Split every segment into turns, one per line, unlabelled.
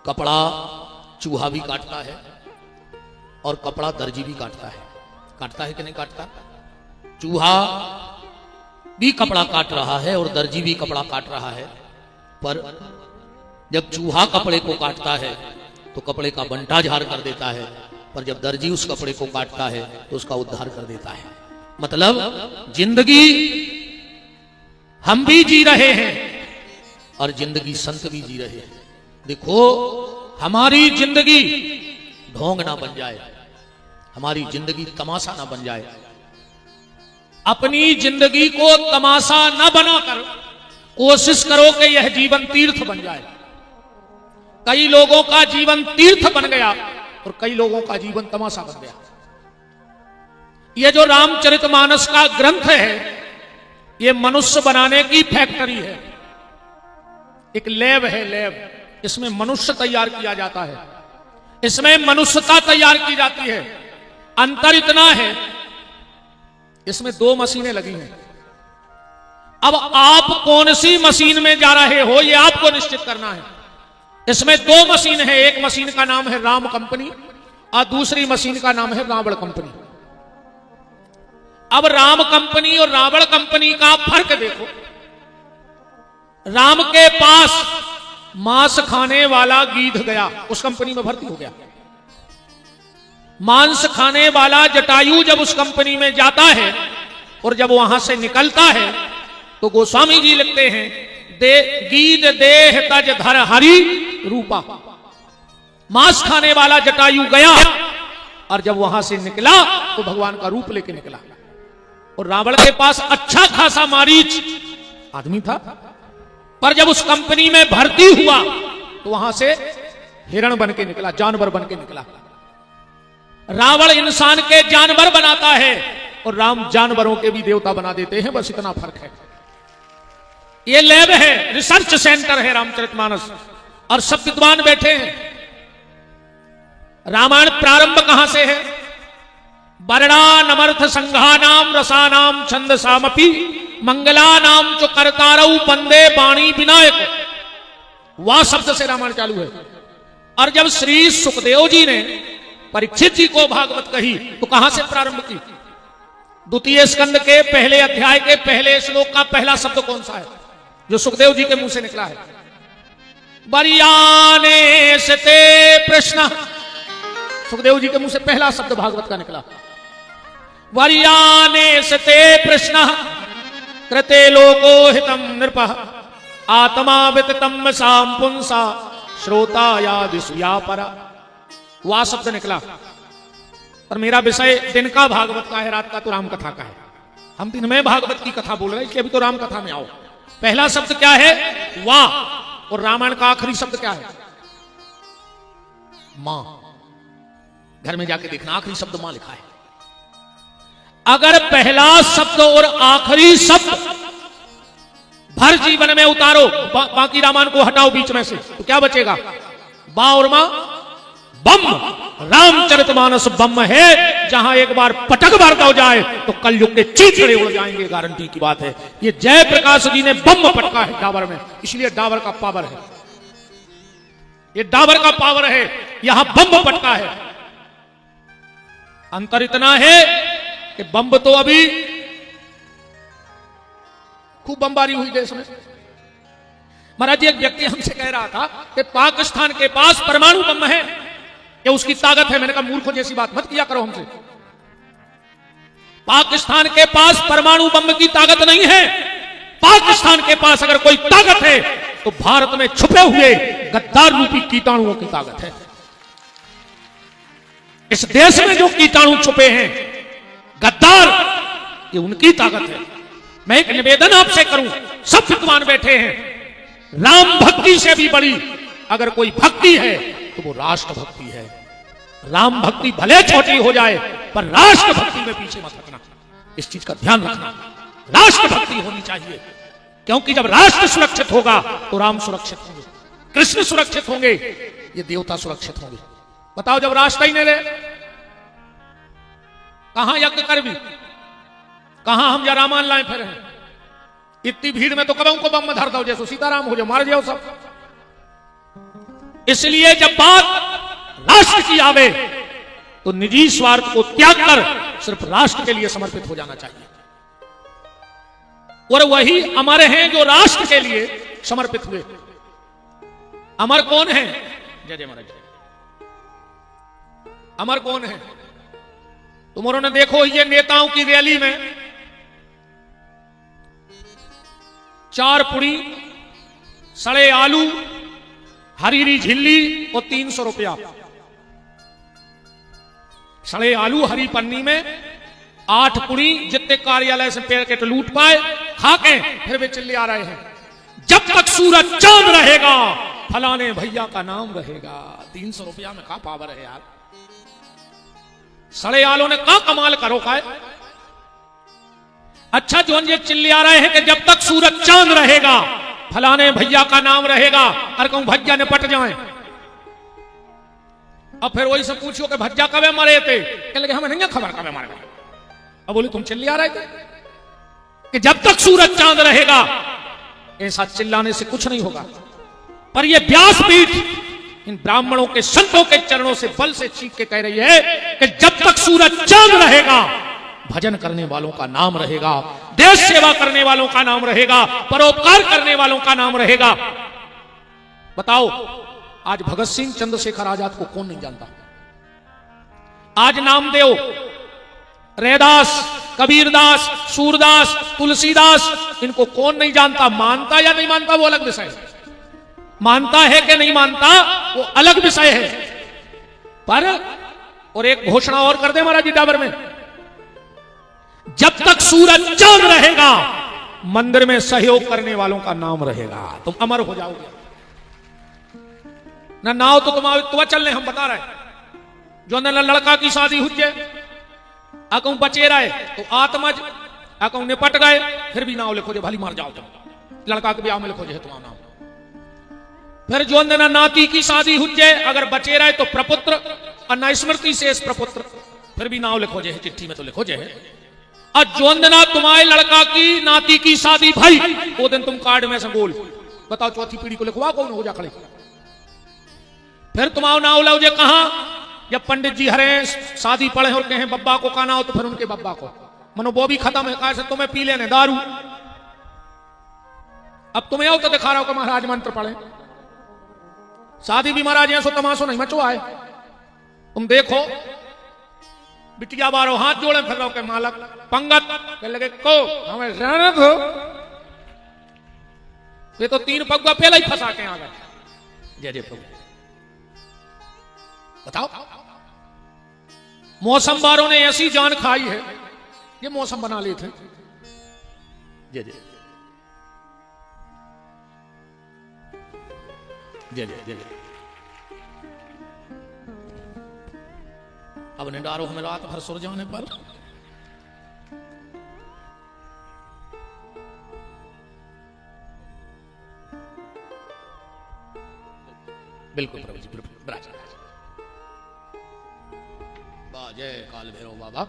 कपड़ा चूहा भी काटता है और कपड़ा दर्जी भी काटता है। काटता है कि नहीं काटता? चूहा भी कपड़ा काट रहा है और दर्जी भी कपड़ा काट रहा है, पर जब चूहा कपड़े को काटता है तो कपड़े का बंटा झाड़ कर देता है, पर जब दर्जी उस कपड़े को काटता है तो उसका उद्धार कर देता है। मतलब जिंदगी हम भी जी रहे हैं और जिंदगी संत भी जी रहे हैं। देखो, हमारी जिंदगी ढोंग ना बन जाए, हमारी जिंदगी तमाशा ना बन जाए। अपनी जिंदगी को तमाशा न बनाकर कोशिश करो कि यह जीवन तीर्थ बन जाए। कई लोगों का जीवन तीर्थ बन गया और कई लोगों का जीवन तमाशा बन गया। यह जो रामचरितमानस का ग्रंथ है, यह मनुष्य बनाने की फैक्ट्री है, एक लैब है, लैब। इसमें मनुष्य तैयार किया जाता है, इसमें मनुष्यता तैयार की जाती है। अंतर इतना है, इसमें 2 मशीनें लगी हैं। अब आप कौन सी मशीन में जा रहे हो, यह आपको निश्चित करना है। इसमें 2 मशीन है, एक मशीन का नाम है राम कंपनी और दूसरी मशीन का नाम है रावण कंपनी। अब राम कंपनी और रावण कंपनी का फर्क देखो। राम के पास मांस खाने वाला गीध गया, उस कंपनी में भर्ती हो गया। मांस खाने वाला जटायु जब उस कंपनी में जाता है और जब वहां से निकलता है तो गोस्वामी जी लिखते हैं, गीध देह तज धर हरि रूपा। मांस खाने वाला जटायु गया और जब वहां से निकला तो भगवान का रूप लेके निकला। और रावण के पास अच्छा खासा मारीच आदमी था, पर जब उस कंपनी में भर्ती हुआ तो वहां से हिरण बन के निकला, जानवर बन के निकला। रावण इंसान के जानवर बनाता है और राम जानवरों के भी देवता बना देते हैं, बस इतना फर्क है। ये लैब है, रिसर्च सेंटर है रामचरितमानस, और सब विद्वान बैठे हैं। रामायण प्रारंभ कहां से है? वर्णानमर्थ संघानाम रसानाम छंदसामपि मंगलानाम जो करतारऊ बंदे वाणी विनायक, वह शब्द से रामायण चालू है। और जब श्री सुखदेव जी ने परीक्षित जी को भागवत कही तो कहां से प्रारंभ की? द्वितीय स्कंद के पहले अध्याय के पहले श्लोक का पहला शब्द कौन सा है जो सुखदेव जी के मुंह से निकला है? बरियाने से ते प्रश्न, सुखदेव जी के मुंह से पहला शब्द भागवत का निकला। वरियाने से ते प्रश्न कृते लोको हितम नृपः आत्मा विततम साम पुंसा श्रोता यादिसुया परा। वह शब्द निकला। पर मेरा विषय दिन का भागवत का है, रात का तो राम कथा का है। हम दिन में भागवत की कथा बोल रहे हैं, इसलिए अभी तो राम कथा में आओ। पहला शब्द क्या है? वाह। और रामायण का आखिरी शब्द क्या है? मां। घर में जाके देखना, आखिरी शब्द मां लिखा है। अगर पहला शब्द और आखिरी शब्द भर जीवन में उतारो, बाकी रामायण को हटाओ बीच में से, तो क्या बचेगा? बा और मां, बम। रामचरितमानस बम है, जहां एक बार पटक मार हो जाए तो कलयुग के चीथड़े उड़ जाएंगे, गारंटी की बात है। ये जयप्रकाश जी ने बम पटका है डाबर में, इसलिए डाबर का पावर है। ये डाबर का पावर है, यहां बम पटका है। अंतर इतना है कि बम तो अभी खूब बमबारी हुई देश में। महाराज जी, एक व्यक्ति हमसे कह रहा था कि पाकिस्तान के पास परमाणु बम है, ये उसकी ताकत है। मैंने कहा मूर्खों जैसी बात मत किया करो हमसे। पाकिस्तान के पास परमाणु बम की ताकत नहीं है। पाकिस्तान के पास अगर कोई ताकत है तो भारत में छुपे हुए गद्दार रूपी कीटाणुओं की ताकत है। इस देश में जो कीटाणु छुपे हैं, गद्दार, ये उनकी ताकत है। मैं एक निवेदन आपसे करूं, सब विद्वान बैठे हैं, राम भक्ति से भी बड़ी अगर कोई भक्ति है तो वो राष्ट्र भक्ति है। राम भक्ति भले छोटी हो जाए पर राष्ट्र भक्ति में पीछे मत हटना, इस चीज का ध्यान रखना। राष्ट्र भक्ति होनी चाहिए, क्योंकि जब राष्ट्र सुरक्षित होगा तो राम सुरक्षित होंगे, कृष्ण सुरक्षित होंगे, ये देवता सुरक्षित होंगे। बताओ, जब राष्ट्र ही नहीं रहे, कहां यज्ञ कर भी, कहां हम या रामायण लाए फिर हैं? इतनी भीड़ में तो कबों को बम धर दो, जैसे सीताराम हो जाओ, मार जाओ सब। इसलिए जब बात राष्ट्र की आवे तो निजी स्वार्थ को त्याग कर सिर्फ राष्ट्र के लिए समर्पित हो जाना चाहिए। और वही अमर हैं जो राष्ट्र के लिए समर्पित हुए। अमर कौन है? जय जय महाराज। अमर कौन है? तुम ने देखो ये नेताओं की रैली में 4 पुड़ी, सड़े आलू, हरीरी झिल्ली और 300 रुपया। सड़े आलू हरी पन्नी में 8 पुड़ी, जितने कार्यालय से पैकेट लूट पाए खा के फिर वे चिल्ले आ रहे हैं, जब तक सूरज चांद रहेगा फलाने भैया का नाम रहेगा। 300 रुपया में का पावर है यार। सड़े आलू ने का कमाल करो का है। अच्छा जो ये चिल्ले आ रहे हैं कि जब तक सूरज चांद रहेगा फलाने भैया का नाम रहेगा, और कहूं भैया निपट जाए। अब फिर वही से पूछो कि भज्जा कब मरे थे, कह लगे हमें नहीं खबर कब मरे। अब बोले तुम चिल्ले आ रहे थे कि जब तक सूरज चांद रहेगा। ऐसा चिल्लाने से कुछ नहीं होगा। पर यह व्यासपीठ इन ब्राह्मणों के संतों के चरणों से बल से चीख के कह रही है कि जब तक सूरज चांद रहेगा भजन करने वालों का नाम रहेगा, देश सेवा करने वालों का नाम रहेगा, परोपकार करने वालों का नाम रहेगा। बताओ आज भगत सिंह, चंद्रशेखर आजाद को कौन नहीं जानता? आज नामदेव, रैदास, कबीरदास, सूरदास, तुलसीदास, इनको कौन नहीं जानता? मानता या नहीं मानता वो अलग विषय है। मानता है कि नहीं मानता वो अलग विषय है। पर और एक घोषणा और कर दे महाराज जी डाबर में, जब तक सूरज चांद रहेगा मंदिर में सहयोग करने वालों का नाम रहेगा। तुम अमर हो जाओगे। ना नाव तो तुम चलने हम बता रहे जो न लड़का की शादी हुई अकऊ बचे रहे तो आत्मज अकऊ निपट गए फिर भी नाव लिखो जो भली मार जाओ तुम। लड़का के ब्याह में लिखो जो है तुम्हारा नाम। फिर जो न नाती की शादी हुई अगर बचे रहे तो प्रपुत्र और न स्मृति से प्रपुत्र फिर भी नाव लिखो जो है चिट्ठी में तो लिखो जो है। और जो ना तुम्हारे लड़का की नाती की शादी भाई वो दिन तुम कार्ड में से गोल बताओ चौथी पीढ़ी को लिखवा कौन हो जा खड़े। फिर तुम्हारा नाव लो जे कहा जब पंडित जी हरे शादी पढ़े और कहें बब्बा को कहना हो तो फिर उनके बब्बा को मनो वो भी खत्म है। कहा से तुम्हें पी लेने दारू। अब तुम्हें आओ तो दिखा रहा हो कि महाराज मंत्र पढ़े। शादी भी महाराज ऐसो तमाशो नहीं मचो आए। तुम देखो बिटिया बारो हाथ जोड़े फिर रहो के मालक पंगत कह लगे को हमें रहने दो। ये तो 3 पगुआ पहले ही फंसा के आ गए। जय जय प्रभु। बताओ मौसम वालों ने ऐसी जान खाई है ये मौसम बना लेते। जय जय जय जय जय। अब निडारो हमें रात भर सुर जाने पर बिल्कुल प्रभु जी बिल्कुल। जय काल भैरव बाबा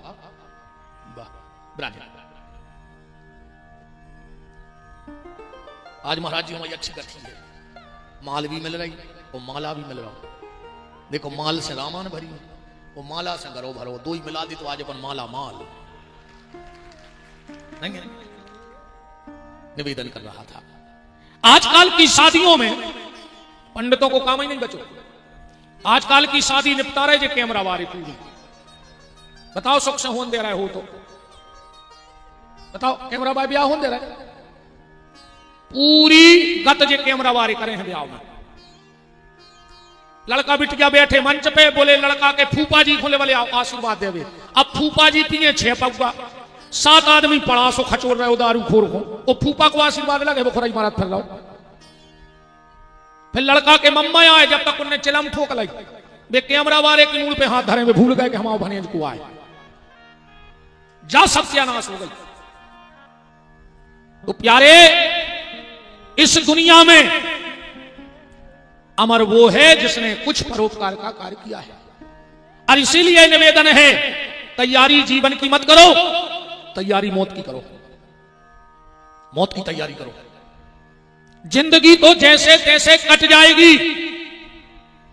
आज महाराज जी हमारी अच्छी कथी है। माल भी मिल रही और माला भी मिल रहा। देखो माल से रामान भरी वो माला से गरो भरो दो ही मिला दी तो आज अपन माला माल नहीं है। निवेदन कर रहा था आजकल की शादियों में पंडितों को काम ही नहीं बचो। आजकल की शादी निपटा रहे जो कैमरा वारी पूरी। बताओ सुख से होन दे रहे हो तो बताओ कैमरा वारी ब्याह होन दे रहे पूरी गत जे कैमरा वारी करे हैं ब्याह में। लड़का बिटिया बैठे मंच पे बोले लड़का के फूफा जी खोले वाले आशीर्वाद देवे। अब फूफा जी पिए 6 पगुआ 7 आदमी पड़ा सो खचोर रहे हो दारू खोर को वो फूफा को आशीर्वाद लगे वो खुराई महाराज फिर रहो। फिर लड़का के मम्मा आए जब तक उन्हें चिलम ठोक लाई वे कैमरा वाले की मूल पे हाथ धरे वे भूल गए कि हमारे भनेज को आए जा सत्यानाश हो गई। तो प्यारे इस दुनिया में अमर वो है जिसने कुछ परोपकार का कार्य किया है। और इसीलिए निवेदन है तैयारी जीवन की मत करो, तैयारी मौत की करो। मौत की तैयारी करो। जिंदगी तो जैसे तैसे कट जाएगी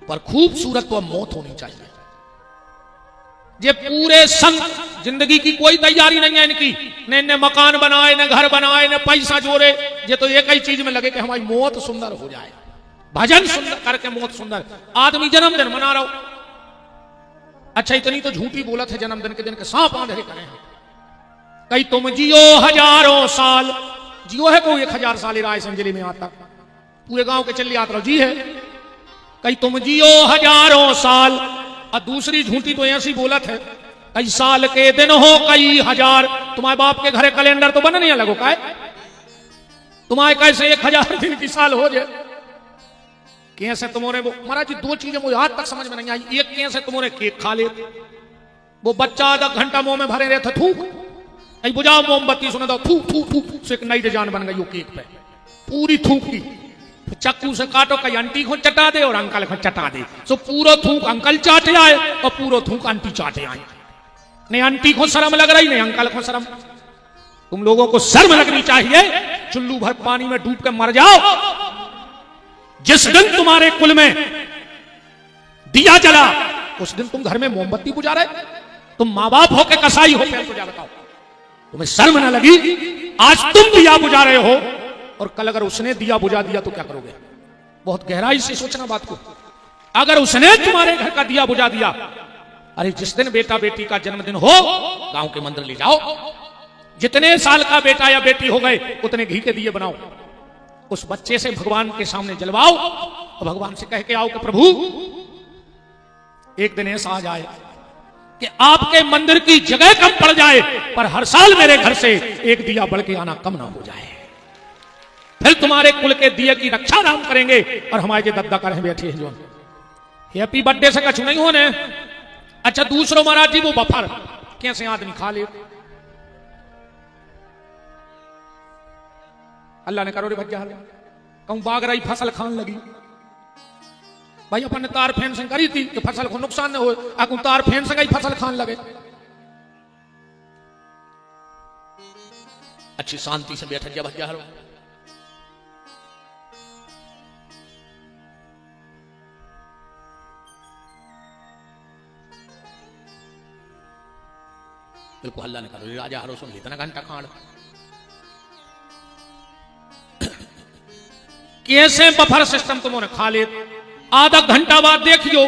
पर खूबसूरत तो मौत होनी चाहिए। ये पूरे संग जिंदगी की कोई तैयारी नहीं है इनकी, ने मकान बनाए, ने घर बनाए, ने पैसा जोड़े, ये तो एक ही चीज में लगे कि हमारी मौत सुंदर हो जाए, भजन सुंदर करके मौत सुंदर। आदमी जन्मदिन मना रहा हो, अच्छा इतनी तो झूठी बोलत है जन्मदिन के दिन के सांप आंधे करें, कहीं तुम जियो हजारों साल, जियो है कोई 1000 साल राय संजली में आता, पूरे गांव के चल यात्रा जी है, कहीं तुम जियो हजारों साल। और दूसरी झूठी तो ऐसी बोलत है, कई साल के दिन हो कई हजार, तुम्हारे बाप के घरे कैलेंडर तो बनने लगो का, तुम्हारे कैसे 1000 दिन की साल हो जाए, कैसे तुम्हारे वो महाराज जी दो चीजें मुझे आज तक समझ में नहीं आई। एक कैसे तुम्हारे केक खा लेते, वो बच्चा आधा घंटा मुंह में भरे रहता थूक, कहीं बुझाओ मोमबत्ती सुना दो थूक थूक थूक से एक नई जान बन गई वो केक पे, पूरी थूक की, चक्कू से काटो, कहीं आंटी को चटा दे और अंकल को चटा दे, सो पूरा थूक अंकल चाटे आए और पूरा थूक आंटी चाटे आए। नहीं आंटी को शर्म लग रही, नहीं अंकल को शर्म। तुम लोगों को शर्म लगनी चाहिए, चुल्लू भर पानी में डूब के मर जाओ। जिस दिन तुम्हारे कुल में दिया जला, उस दिन तुम घर में मोमबत्ती बुझा रहे, तुम माँ बाप हो के कसाई हो, पहले तो बताओ तुम्हें शर्म न लगी? आज तुम दिया बुझा रहे हो और कल अगर उसने दिया बुझा दिया तो क्या करोगे? बहुत गहराई से सोचना बात को। अगर उसने तुम्हारे घर का दिया बुझा दिया, अरे जिस दिन बेटा बेटी का जन्मदिन हो, गांव के मंदिर ले जाओ, जितने साल का बेटा या बेटी हो गए उतने घी के दिए बनाओ, उस बच्चे से भगवान के सामने जलवाओ और भगवान से कह के आओ कि प्रभु एक दिन ऐसा आ जाए कि आपके मंदिर की जगह कम पड़ जाए, पर हर साल मेरे घर से एक दिया बढ़ के आना कम ना हो जाए, फिर तुम्हारे कुल के दिए की रक्षा राम करेंगे और हमारे जो दद्दा करें बैठे हैं जो हैप्पी बर्थडे से कछु नहीं होने। अच्छा दूसरों महाराज जी वो बफर कैसे आदमी खा ले, अल्लाह ने करो रे भज्जा कहूं बाग रही फसल खान लगी, भाई अपन ने तार फेंसिंग करी थी कि फसल को नुकसान न हो, आगू तार फेंस गई फसल खान लगे। अच्छी शांति से बैठ जा भज्जा बिल्कुल हल्ला नहीं करो, राजा हरो सुन इतना घंटा खान कैसे बफर सिस्टम तुमने खा ले। आधा घंटा बाद देखियो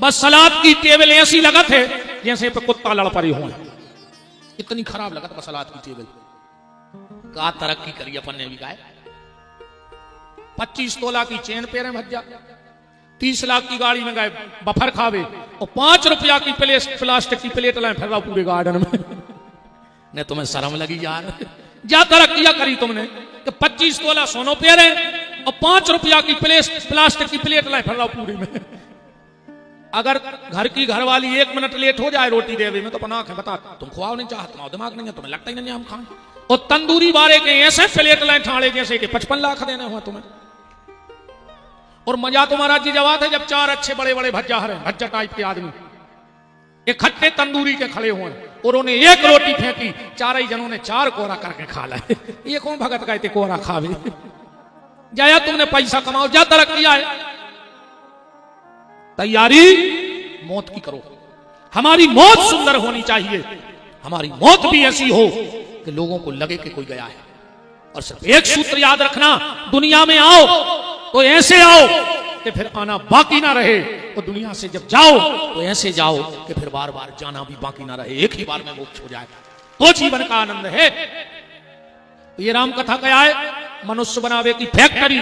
बस सलाद की टेबल ऐसी लगत है जैसे पे कुत्ता लड़ पड़ी हो, इतनी खराब लगत बस सलाद की टेबल। का तरक्की करी अपन ने भी गाय, 25 तोला की चेन पेरे भज्जा, 30 लाख की गाड़ी में गए बफर खावे और 5 रुपया की प्लास्टिक की प्लेट लाए फिर पूरे गार्डन में। ने तुम्हें शर्म लगी यार? क्या तरक्कियां करी तुमने कि 25 तोला सोनो पेरे और 5 रुपया की प्लास्टिक की प्लेट लाए फिर पूरे में। अगर घर की घरवाली 1 मिनट लेट हो जाए रोटी देवे में तो अपन आंखें बता, तुम खुआओ नहीं चाहते, तुम्हारा दिमाग नहीं है, तुम्हें लगता ही नहीं हम खाएं। और तंदूरी बारे के ऐसे प्लेट लाए ठाणे जैसे कि 55 लाख देने हुआ तुम्हें। और मजा तो महाराज जी जवाब है जब 4 अच्छे बड़े बड़े भज्जा हरे भज्जा टाइप के आदमी इकट्ठे तंदूरी के खड़े हुए और उन्हें 1 रोटी फेंकी, 4 ही जनों ने 4 कोरा करके खा लाए। ये कौन भगत कहते कोरा खावे? जाया तुमने पैसा कमाओ, जा तरक्की आए, तैयारी मौत की करो। हमारी मौत सुंदर होनी चाहिए, हमारी मौत भी ऐसी हो कि लोगों को लगे कि कोई गया है। और सिर्फ एक सूत्र याद रखना, दुनिया में आओ तो ऐसे आओ कि फिर आना बाकी ना रहे, और दुनिया से जब जाओ तो ऐसे जाओ कि फिर बार बार जाना भी बाकी ना रहे, एक ही बार में मोक्ष हो जाए, तो जीवन का आनंद है। तो ये राम कथा क्या है? मनुष्य बनावे की फैक्ट्री।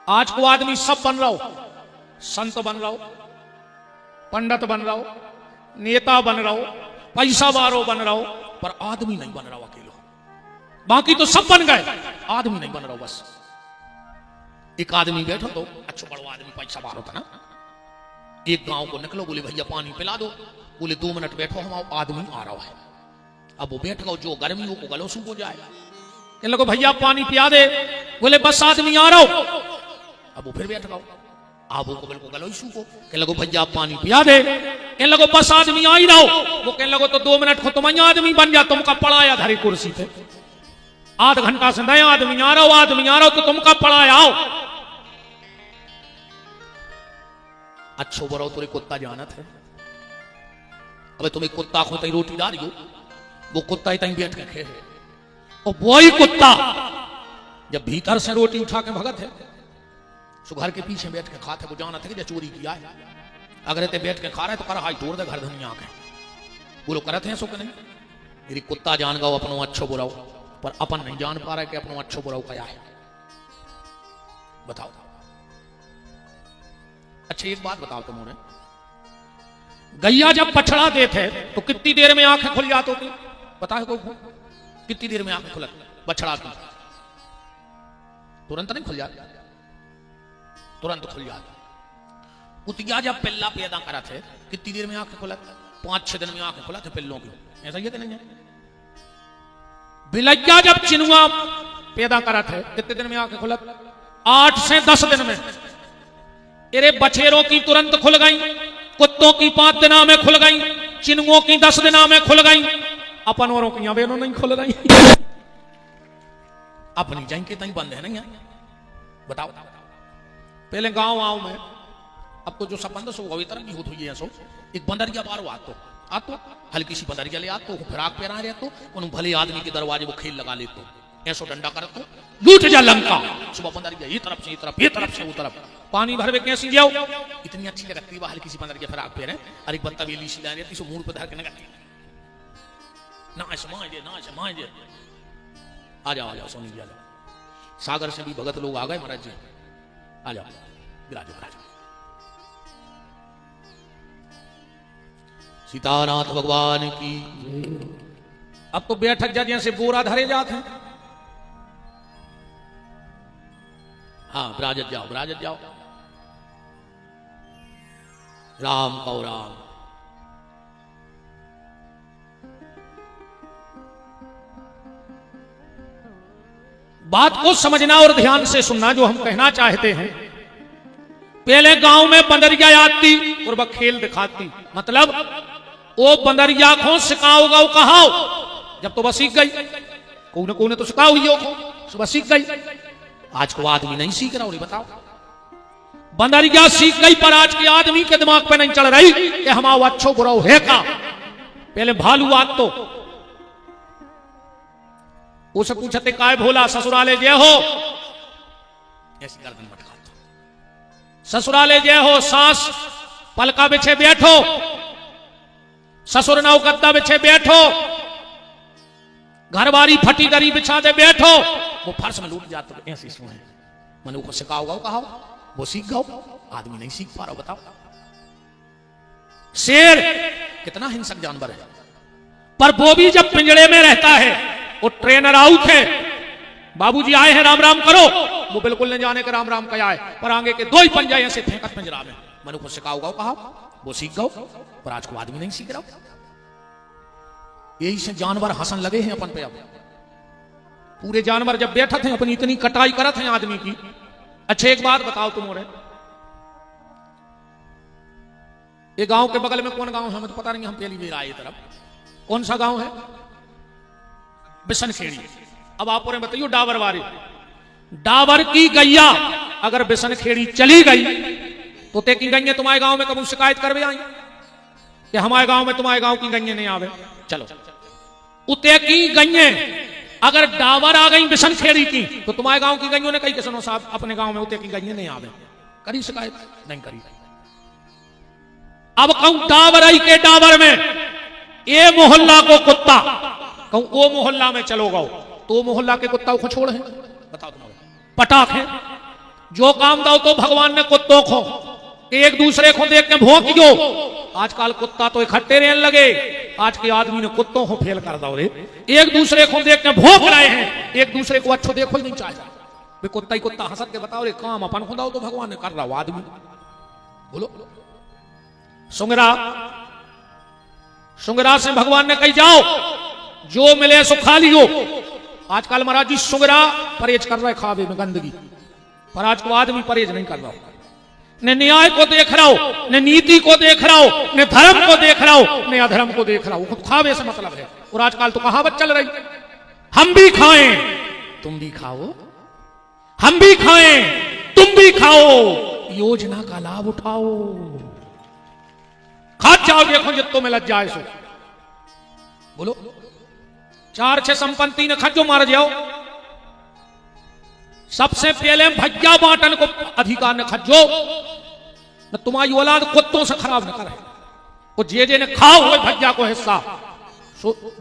आज को आदमी सब बन रहा हो, संत बन रहा हो, पंडित बन रहा हो, नेता बन रहा हो, पैसा वारो बन रहा हो, पर आदमी नहीं बन रहा हो अकेलो। बाकी तो सब बन गए, आदमी नहीं बन रहा हो। बस एक आदमी बैठो तो अच्छा बड़ा आदमी पैसा वारो था ना, एक गांव को निकलो, बोले भैया पानी पिला दो, बोले 2 मिनट बैठो हम आदमी आ रहा है। अब वो बैठ गो, जो गर्मी हो गलो सूख हो जाए, इन लोगों भैया पानी पिया दे, बोले बस आदमी आ रहा हो। अब वो फिर बैठ गो, आप को बिल्कुल गलो सूखो, कह लगो भैया पानी पिया दे, कह लगो बस आदमी आ ही रहा हो। वो कह लगो तो 2 मिनट को तुम आदमी बन जा, तुमका पड़ाया धरी कुर्सी पे, आध घंटा से नया आदमी आ रहा हो, आदमी आ रहा हो तो तुमका पड़ाया आओ। अच्छो बरो तुरे कुत्ता जानत है। अबे तुम्हें कुत्ता को तई रोटी डाल हो, वो कुत्ता ही तई बैठ के खे है, और वही कुत्ता जब भीतर से रोटी उठा के भगत है, सो घर के पीछे बैठ के खाते, वो जानत है कि चोरी किया है। अगर ते बैठ के खा रहे तो कर हाई तोड़ दे घर धनिया के, वो लोग करते हैं सो के नहीं। यदि कुत्ता जान गाओ अपनो अच्छो बुराओ, पर अपन नहीं जान पा रहे कि अपनो अच्छो बुराओ क्या है। बताओ। अच्छा एक बात बताओ तुमने, गैया जब बछड़ा देते तो कितनी देर में आंखें खुल जाती थी? बताओ कोई, कितनी देर में आंखें खुलत बछड़ा की? तुरंत नहीं खुल जाती, तुरंत खुल जाती। कुतिया जब पिल्ला पैदा करा थे कितनी देर में आंखें खुलत? 5-6 दिन में आंखें खुला थे पिल्लों की, ऐसा ही नहीं है। बिलैया जब चिनुआ पैदा करा थे कितने दिन में आंखें खुलत? 8 से 10 दिन में। अरे बछेरों की तुरंत खुल गई, कुत्तों की 5 दिना में खुल गई, चिनुओं की 10 दिना में खुल गई, अपन औरों की बेनों नहीं खुल रही। अपनी जाइन के तई बंद है नहीं है। बताओ। पहले गांव में आपको जो संबंध सो वही तरह की होती हुई है, सो एक बंदरिया बार आतो हल्की सी बंदरिया ले आतो, फिराक पैरा रहे तो उन भले आदमी के दरवाजे वो खेल लगा लेते, ऐसो डंडा कर तो लूट जा लंका। सुबह बंदरिया ये तरफ से ये तरफ, ये तरफ से वो तरफ, पानी भर में कैसी जाओ, इतनी अच्छी लगती है हल्की सी बंदरिया फिराक पैरे, और एक बत्ता बेली सी लाने सो मूड पर धर के लगाती ना समाजे। आ जाओ सोनी जी आ जाओ। सागर से भी भगत लोग आ गए महाराज जी, आ जाओ विराजो महाराज। सीतानाथ भगवान की। अब तो बैठक जजिया से बोरा धरे जाते हैं। हाँ विराजत जाओ। राम कहो राम। बात को समझना और ध्यान से सुनना जो हम कहना चाहते हैं। पहले गांव में बंदरिया आती और वह खेल दिखाती, मतलब वो बंदरिया को सिखाओगा कहाओ, जब तो वह सीख गई, कौन तो सिखाओ ही हो, सीख गई। आज को आदमी नहीं सीख रहा, और बताओ। बंदरिया सीख गई पर आज के आदमी के दिमाग पे नहीं चल रही कि हमारा अच्छो बुरा है का। पहले भालू आत तो उसे पूछते काय भोला ससुराले जय हो, ऐसी गर्दन मटका दो। ससुराले जय हो, सास पलका बिछे बैठो, ससुर नाव गद्दा बिछे बैठो, घरवारी फटी दरी बिछा दे बैठो, वो फर्श में लूट जाते ऐसी सुने। मैंने को सिखाओगा कहा, वो सीख गो, आदमी नहीं सीख पा रहा। बताओ। शेर कितना हिंसक जानवर है, पर वो भी जब पिंजड़े में रहता है, वो ट्रेनर आउट है, बाबूजी आए हैं राम राम करो, वो बिल्कुल नहीं जाने के राम राम कया है, पर आगे के 2 ही पंजा ऐसे फेंकत पिंजरा में। मैंने को सिखाओगा कहा, वो सीख गो, पर आज को आदमी नहीं सीख रहा। यही से जानवर हंसन लगे हैं अपन पे। अब पूरे जानवर जब बैठे थे अपनी इतनी कटाई करत हैं आदमी की। अच्छा एक बात बताओ तुम्हारे, ये गांव के बगल में कौन गांव है हमें तो पता नहीं, हम पहली बार आए तरफ। कौन सा गांव है? बिशनखेड़ी। अब आप और बताइए डाबर वारी, डाबर की गैया अगर बिशनखेड़ी चली गई तो ते की गैया तुम्हारे गांव में कभी शिकायत करवे आई कि हमारे गांव में तुम्हारे गांव की गैया नहीं आवे? चलो उते की गैया अगर डाबर आ गई बिशनखेड़ी की तो तुम्हारे गांव की गैयों ने कही कि सुनो साहब अपने गांव में उते की गैया नहीं आवे, करी शिकायत? नहीं करी। अब कहूं डाबर आई के डाबर में ये मोहल्ला को कुत्ता, कहूं वो मोहल्ला में चलो गो तो मोहल्ला के कुत्ता को छोड़ है? बताओ तुम्हारे पटाख है। जो काम दो तो भगवान ने कुत्तों को एक दूसरे को देख के भौंकियो। आजकल कुत्ता तो इकट्ठे रहने लगे, आज के आदमी ने कुत्तों को फेल कर दो रे, एक दूसरे को देख के भौंक रहे हैं, एक दूसरे को अच्छो देखो ही नहीं चाहे। वे कुत्ता ही कुत्ता हंसत के बताओ रे काम अपन खुदा तो भगवान ने कर रहा हो आदमी। बोलो सुंगरा से भगवान ने कही जाओ जो मिले सो खा लियो। आजकल महाराज जी सुंगरा परहेज कर रहा है खावे में गंदगी, पर आज को आदमी परहेज नहीं कर रहा हो। न न्याय को देख रहा हो, न नीति को देख रहा हो, न धर्म को देख रहा हो, न अधर्म को देख रहा हो। खावे से मतलब है। और आजकल तो कहावत चल रही, हम भी खाएं तुम भी खाओ, हम भी खाएं तुम भी खाओ, योजना का लाभ उठाओ।
हाथ जाओ देखो जितो में लग जाए सो बोलो 4-6 संपत्ति ने खजो मार जाओ सबसे पहले भज्जा बांटन को अधिकार ने खजो न तुम्हारी औलाद कुत्तों से खराब न करे वो जे ने खाओ हुए भज्जा को हिस्सा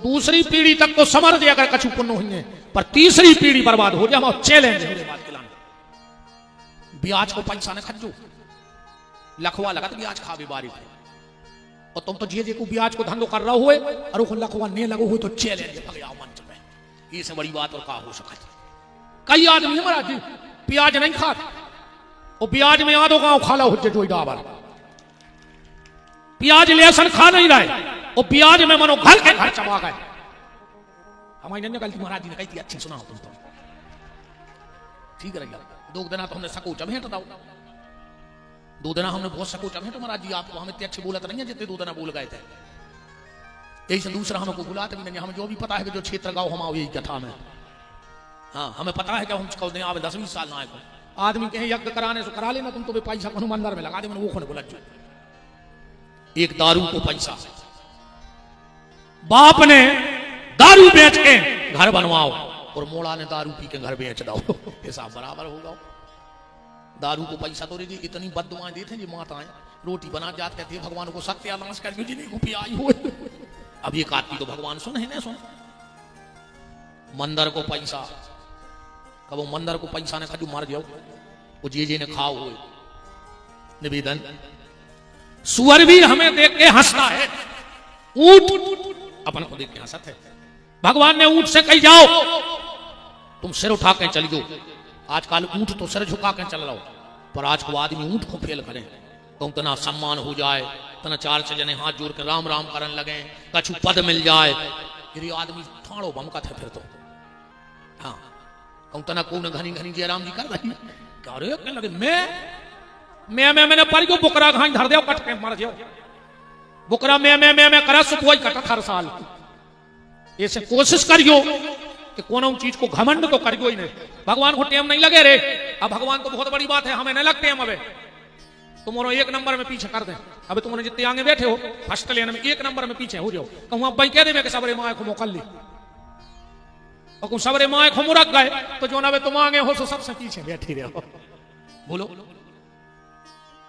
दूसरी पीढ़ी तक तो समझ दे अगर कछु पुण्य हुई पर तीसरी पीढ़ी बर्बाद हो जाए हम चैलेंज ब्याज को पैसा ने खजो लखवा लगा तो ब्याज खा बीमारी और तुम तो जे को ब्याज को धंधो कर रहा हुए और वो लखवा नहीं लगो हुए तो चैलेंज मंच में ये से बड़ी बात और कहा हो सका कई आदमी हमारा जी प्याज नहीं खा और ब्याज में आधो गांव खाला हो जो डाबर प्याज लहसुन खा नहीं रहे और ब्याज में मनो घर के घर चबा गए हमारी गलती महाराज जी ने कही थी अच्छी सुना तुम तो ठीक है दो दिन तो हमने सको चमेट दाओ 2 दिन हमने बहुत सको चमेट महाराज जी आपको हमें अच्छे बोला तो नहीं है जितने 2 दिन बोल गए थे यही से दूसरा हमको बुलाते भी नहीं हमें जो भी पता है कि जो क्षेत्र गाँव हम आओ यही कथा में हाँ हमें पता है कि हम कौन आवे 10-20 साल ना आए को आदमी कहे यज्ञ कराने से करा लेना तुम तो पैसा को मंदिर में लगा दे मैंने वो खोने बोला एक दारू को पैसा बाप ने दारू बेच के घर बनवाओ और मोड़ा ने दारू पी के घर बेच दो हिसाब बराबर होगा दारू को पैसा तो दी इतनी बददुआएं देते जी माताएं रोटी बना जाते थे भगवान को सत्यानाश कर जी आई हुए अब ये काटती तो भगवान सुन है ना सुन मंदिर को पैसा कब मंदिर को पैसा ने खजू मार जाओ वो जे ने खाओ हुए निवेदन सुअर भी हमें देख के हंसता है ऊंट अपन को देख के हंसत है भगवान ने ऊंट से कही जाओ तुम सिर उठा के चली जाओ आजकल ऊंट तो सिर झुका के चल रहा पर आज को आदमी ऊंट को फेल करे तो तना सम्मान हो जाए तना 4 जने हाथ जोड़ के राम राम करन लगे कछु पद मिल जाए फिर आदमी ठाणो भमका थे फिर तो हाँ कहूं तना को घनी घनी जयराम जी कर रही क्या रे कहने लगे मैंने पर को बुकरा घाई धर दे कट के मर जाओ बुकरा मैं करा सुखवाई कटा हर साल ऐसे कोशिश करियो कि कोनो चीज को घमंड तो करियो ही नहीं भगवान को टेम नहीं लगे रे अब भगवान तो बहुत बड़ी बात है हमें नहीं लगते हम अबे तुम 1 नंबर में पीछे कर दे अबे तुमने जितने आगे बैठे हो फर्स्ट लेन में 1 नंबर में पीछे हो जाओ कहूं अब भाई कह दे मैं कि सबरे माए को मोकल ली और कहूं सबरे माए को मुरक गए तो जो ना तुम आगे हो तो सबसे पीछे बैठी रहो बोलो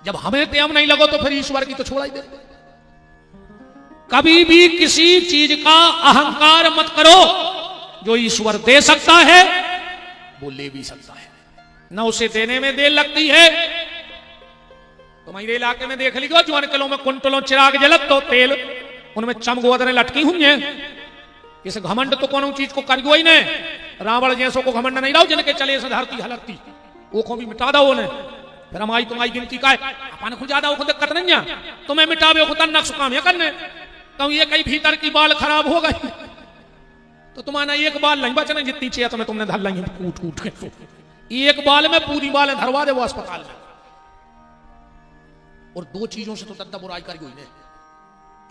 जब हमें टेम नहीं लगो तो फिर ईश्वर की तो छोड़ा ही दे कभी भी किसी चीज का अहंकार मत करो जो ईश्वर दे सकता है वो ले भी सकता है न उसे देने में देर लगती है तुम्हारे इलाके में देख लीजिए जो किलो में कुंटलों चिराग जलत तो तेल उनमें चमगोदरें लटकी हुई हैं इस घमंड तो कोनो चीज को करियो ही नहीं रावण जैसो को घमंड नहीं रहो जिनके चले से धरती हलकती वो को भी मिटा दो उन्हें फिर हमारी तुम्हारी गिनती का है अपन खुद ज्यादा खुद दिक्कत नहीं है तुम्हें मिटावे खुद नक्श काम है करने कहूं ये कहीं भीतर की बाल खराब हो गई तो तुम्हारा एक बाल नहीं बचना जितनी चाहिए तुम्हें तुमने धर लेंगे कूट कूट के एक बाल में पूरी बाल धरवा दे वो अस्पताल में और 2 चीजों से तो दद्दा बुराई करी हुई ने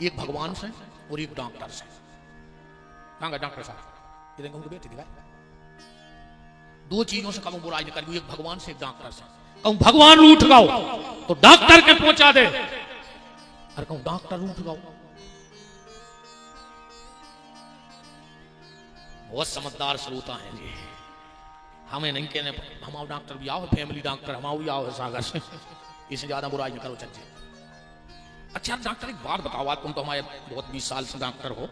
एक भगवान से और एक डॉक्टर से कहां डॉक्टर साहब ये देखो बेटी दिखाए 2 चीजों से कम बुराई नहीं करी एक भगवान से एक डॉक्टर से कहूं भगवान रूठ गाओ तो डॉक्टर के पहुंचा दे और कहूं डॉक्टर रूठ गाओ बहुत समझदार श्रोता हैं जी हमें नहीं कहने हमारा डॉक्टर भी आओ फैमिली डॉक्टर हमारा भी आओ सागर से इससे ज्यादा बुराई नहीं करो चच्चे अच्छा डॉक्टर एक बात बताओ तुम तो हमारे बहुत 20 साल से डॉक्टर हो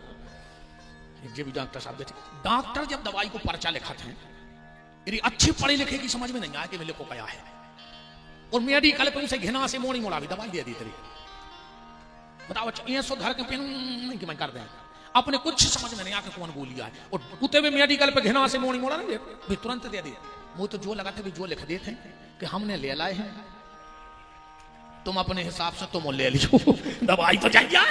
ये भी डॉक्टर साहब बैठे डॉक्टर जब दवाई को पर्चा लिखाते हैं यदि अच्छे पढ़े लिखे की समझ में नहीं आया कि मेरे को क्या है और मेडिकल पे उनसे घिना से मोड़ी मोड़ा भी दवाई दे दी तेरी बताओ ये सो धर के पेन कि मैं कर दें अपने कुछ समझ में नहीं आके कौन बोलिया है और कुत्ते में मेडिकल पे घिना से मोड़ी मोड़ा नहीं भी तुरंत दे दे वो तो जो लगाते भी जो लिख देते कि हमने ले लाए हैं तुम अपने हिसाब से तुम ले लीजिए दवाई तो चाहिए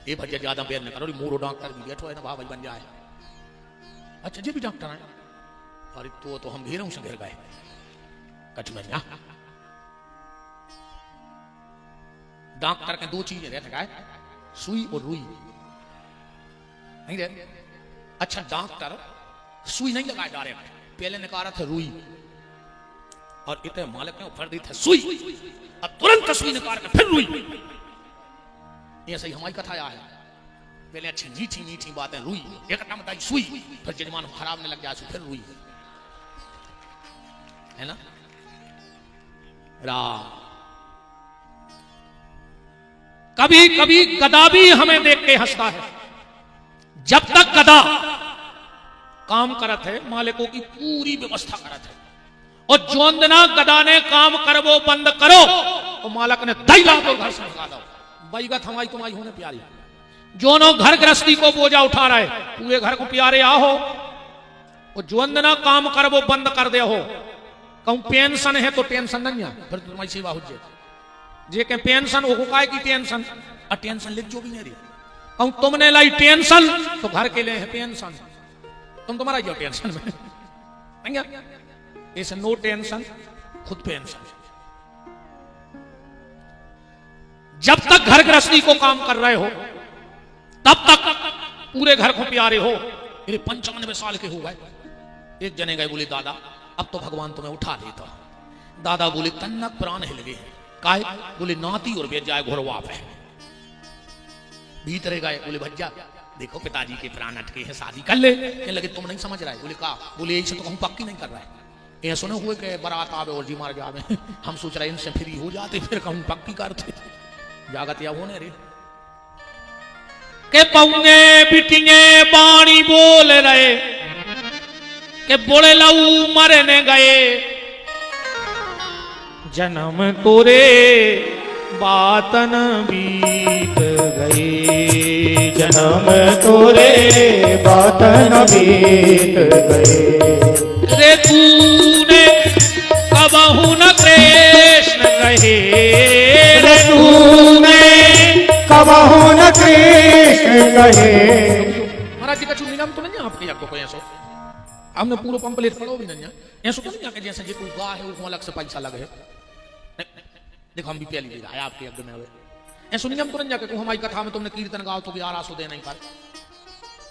ये भैया ज्यादा बेर न करो मोरो डॉक्टर भी बैठो है ना भाई बन जाए अच्छा जी भी डॉक्टर है अरे तो हम घेरों से घेर गए कच में डॉक्टर के 2 चीजें रहते हैं सुई और रुई नहीं रहते अच्छा डॉक्टर सुई नहीं लगाए डायरेक्ट पहले निकाला था रुई और इतने मालिक ने भर दी थे सुई, अब तुरंत सुई निकाल के फिर रुई। ये सही हमारी कथा आया है, पहले अच्छी मीठी मीठी बातें रुई, एकदम बताई सुई, फिर जजमान खराब ने लग जाए फिर रुई, है ना। राम कभी कभी गधा भी हमें देख के हंसता है। जब तक गधा काम करत है मालिकों की पूरी व्यवस्था करत है, और जोन दिना गधा ने काम करवो बंद करो तो मालिक ने दई ला दो घर से भगा दो। बैगत हमारी तुम्हारी होने प्यारी, जोनो घर गृहस्थी को बोझा उठा रहे पूरे घर को प्यारे आहो, और जोन दिना काम करवो बंद कर दे हो। कहूं पेंशन है तो टेंशन नहीं है, फिर तुम्हारी सेवा हो जाए। जे के पेंशन वो काय की टेंशन, टेंशन लिख जो भी नहीं रही। कहूं तुमने लाई टेंशन तो घर के लिए है पेंशन, तुम तुम्हारा जो टेंशन में इस नो टेंशन खुद पेंशन। जब तक घर गृहस्थी को काम कर रहे हो तब तक पूरे घर को प्यारे हो। मेरे 95 साल के हो गए, एक जने गए बोले दादा अब तो भगवान तुम्हें उठा देता। दादा बोले तन्नक प्राण हिल गए, काय बोले नाती और बेच जाए घोरवा पे। भीतर गए बोले भज्जा देखो पिताजी के प्राण अटके हैं, शादी कर ले। कहने लगे तुम नहीं समझ रहा है। बोले का? बोले ऐसे तो कहूं पक्की नहीं कर रहा है, ये सुने हुए कि बारात आवे और जी मार जावे, हम सोच रहे इनसे फ्री हो जाते फिर कहूं पक्की करते। जागत या होने रे के पौने बिटिए बाणी बोल रहे के बोले लऊ मरने गए, जन्म तोरे बातन बीत गए,
जन्म तोरे बातन बीत गए।
रे तूने कबहू न कृष्ण कहे,
रे तूने कबहू न कृष्ण कहे।
महाराज जी का चुनी नाम तो नहीं आपके आपको कोई ऐसा हमने पूरा पंपलेट पढ़ो भी नहीं है, ऐसा तो नहीं है जैसे जो तू गा है उसको अलग से पैसा लगे। देखो हम भी पहली बार आया आपके यज्ञ में हुए, ऐसा नहीं हम तो नहीं जाके हमारी कथा में तुमने कीर्तन गाओ तो भी आरासो दे नहीं कर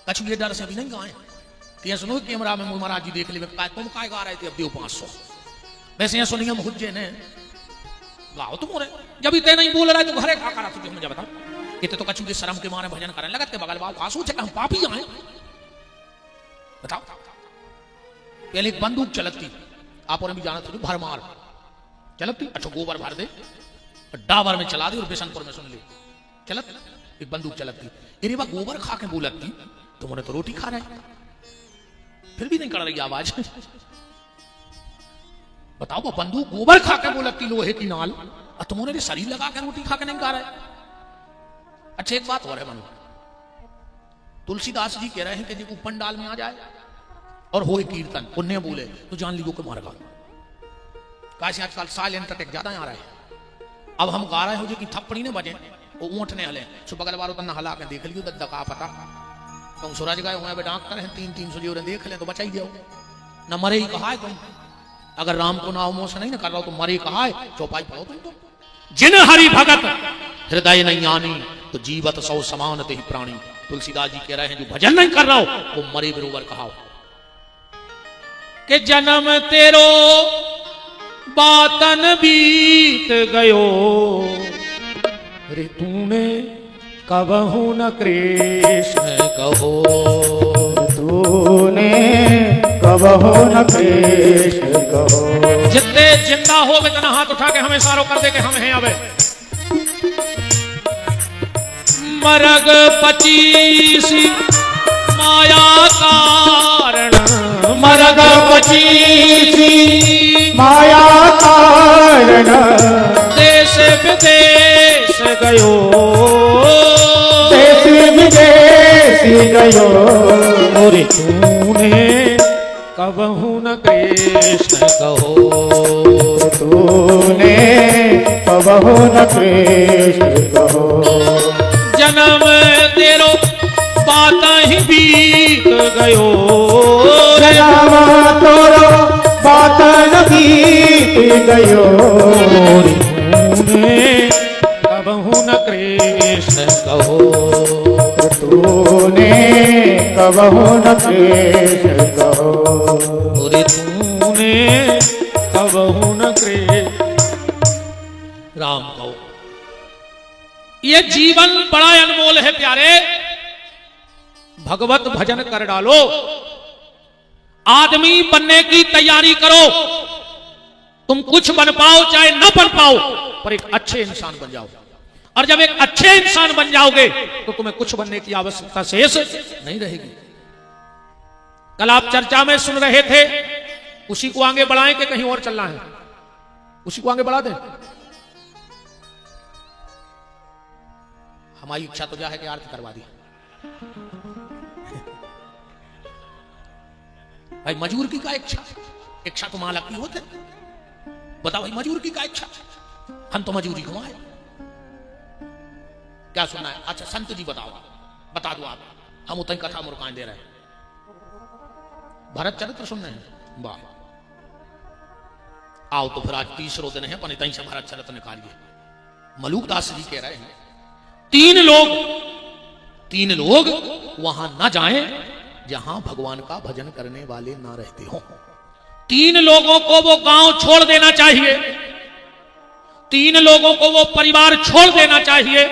कछु ये डर से अभी नहीं गाए। तो ये सुनो कैमरा में महाराज जी देख ले तुम काय गा रहे थे अब देव 500। वैसे ये सुनिए हम हुज्जे ने गाओ तुम रहे जब इतने नहीं बोल रहा है तो घरे खा करा तुझे मुझे बता इतने तो कछु के शर्म के मारे भजन करने लगते बगल बाल आंसू से हम पापी आए। बताओ पहले एक बंदूक चलती आप और भी जाना थोड़ी भरमार चलती, अच्छा गोबर भर दे डाबर में चला दे और बेसनपुर में सुन ले चलत एक बंदूक चलती। अरे बा गोबर खा के बोलती तुमने तो रोटी खा रहे फिर भी नहीं कर रही आवाज। बताओ वो बंदूक गोबर खा के बोलती लोहे की नाल और तुमने शरीर लगा के रोटी खा के नहीं खा रहे। अच्छा एक बात और है मनु, तुलसीदास जी कह रहे हैं कि जो पंडाल में आ जाए और होए कीर्तन पुण्य बोले तो जान लीजिए को मारेगा। काशी आजकल साइलेंट अटैक ज्यादा आ रहा है। अब हम गा रहे हो जो कि थप्पड़ी ने बजे वो ऊँट ने हले सो बगल वालों तन्ना हला के देख लियो दका पता तुम सूरज गए हुए डॉक्टर हैं 300 जो देख ले तो बचाई जाओ न मरे ही कहा है तुम। अगर राम को नाम मोश नहीं ना कर रहा हो तो मरे कहा है चौपाई पढ़ो तुम तो। जिन हरि भगत हृदय नहीं आनी तो जीवत सौ समान ते ही प्राणी। तुलसीदास जी कह रहे हैं जो भजन नहीं कर रहा हो वो मरे बरोबर कहा कि जन्म तेरो बातन बीत गयो, रे तूने कबहू न कृष्ण कहो,
तूने कबहू न कृष्ण कहो।
जितने जिंदा हो गए तना हाथ उठा के हमें सारो कर दे के हम हैं अबे मरग 25 माया कारण,
मरग 25 माया कारण,
देश विदेश गयो,
देश विदेश गयो,
और तूने कबहू न कृष्ण कहो,
तूने कबहू न कृष्ण कहो।
जन्म तेरो बात ही बीत गयो,
जन्म तोरो बात न बीत गयो,
तूने कबहू न कृष्ण कहो,
तूने कबहू न कृष्ण कहो।
तूने कबहू न ये जीवन बड़ा अनमोल है प्यारे, भगवत भजन कर डालो, आदमी बनने की तैयारी करो। तुम कुछ बन पाओ चाहे न बन पाओ, पर एक अच्छे इंसान बन जाओ। और जब एक अच्छे इंसान बन जाओगे तो तुम्हें कुछ बनने की आवश्यकता शेष नहीं रहेगी। कल आप चर्चा में सुन रहे थे, उसी को आगे बढ़ाएं कि कहीं और चलना है? उसी को आगे बढ़ा दें। हमारी इच्छा तो क्या है कि आरती करवा दी। भाई मजूर की क्या इच्छा? इच्छा तो मालक की होते। बताओ भाई मजूर की क्या इच्छा? हम तो मजूरी घुमाए। क्या सुनना है? अच्छा संत जी बताओ, बता दो आप, हम उतनी कथा मुर्काएं दे रहे हैं। भरत चरित्र सुनने हैं? वाह, आओ तो फिर आज तीसरो दिन है, पनी तई से भरत चरित्र निकालिए। मलूकदास जी कह रहे हैं तीन लोग वहां ना जाएं जहां भगवान का भजन करने वाले ना रहते हो। 3 लोगों को वो गांव छोड़ देना चाहिए, 3 लोगों को वो परिवार छोड़ देना चाहिए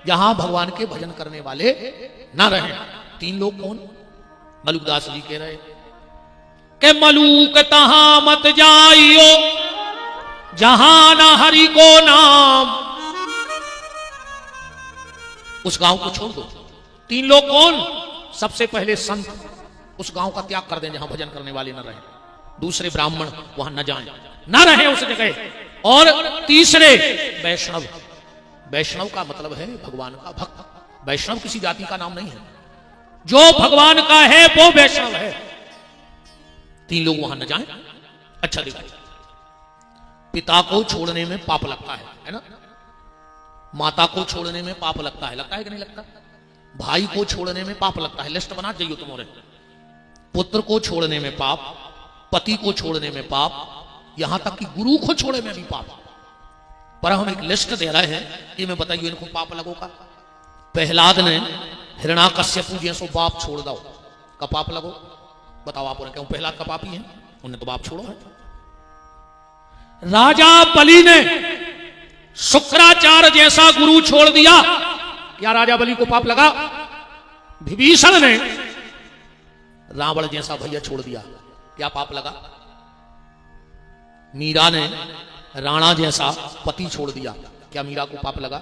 जहां भगवान के भजन करने वाले ना रहे। 3 लोग कौन? मलूकदास जी कह रहे कि मलूक तहां मत जाइयो जहां ना हरि को नाम। उस गांव को छोड़ दो। 3 लोग कौन? सबसे पहले संत, उस गांव का त्याग कर दें जहां भजन करने वाले न रहे। दूसरे ब्राह्मण, वहां न जाएं, न रहे उस जगह। और तीसरे वैष्णव। वैष्णव का मतलब है भगवान का भक्त। वैष्णव किसी जाति का नाम नहीं है, जो भगवान का है वो वैष्णव है। 3 लोग वहां न जाएं। अच्छा देखो, पिता को छोड़ने में पाप लगता है ना? माता को छोड़ने में पाप लगता है कि नहीं लगता? भाई को छोड़ने में पाप लगता है, लिस्ट बना जाइए तुम्हारे। पुत्र को छोड़ने में पाप, पति को छोड़ने में पाप, यहां तक कि गुरु को छोड़ने में भी पाप। पर हम एक लिस्ट दे रहे हैं, ये मैं बताइए इनको पाप लगोगा। प्रहलाद ने हिरण्याकश्यप जैसो बाप छोड़ दो का पाप लगो। बताओ आप क्यों प्रहलाद का पापी है? उन्हें तो बाप छोड़ो है। राजा बलि ने शुक्राचार्य जैसा गुरु छोड़ दिया, क्या राजा बलि को पाप लगा? विभीषण ने रावण जैसा भैया छोड़ दिया, क्या पाप लगा? मीरा ने राणा जैसा पति छोड़ दिया, क्या मीरा को पाप लगा?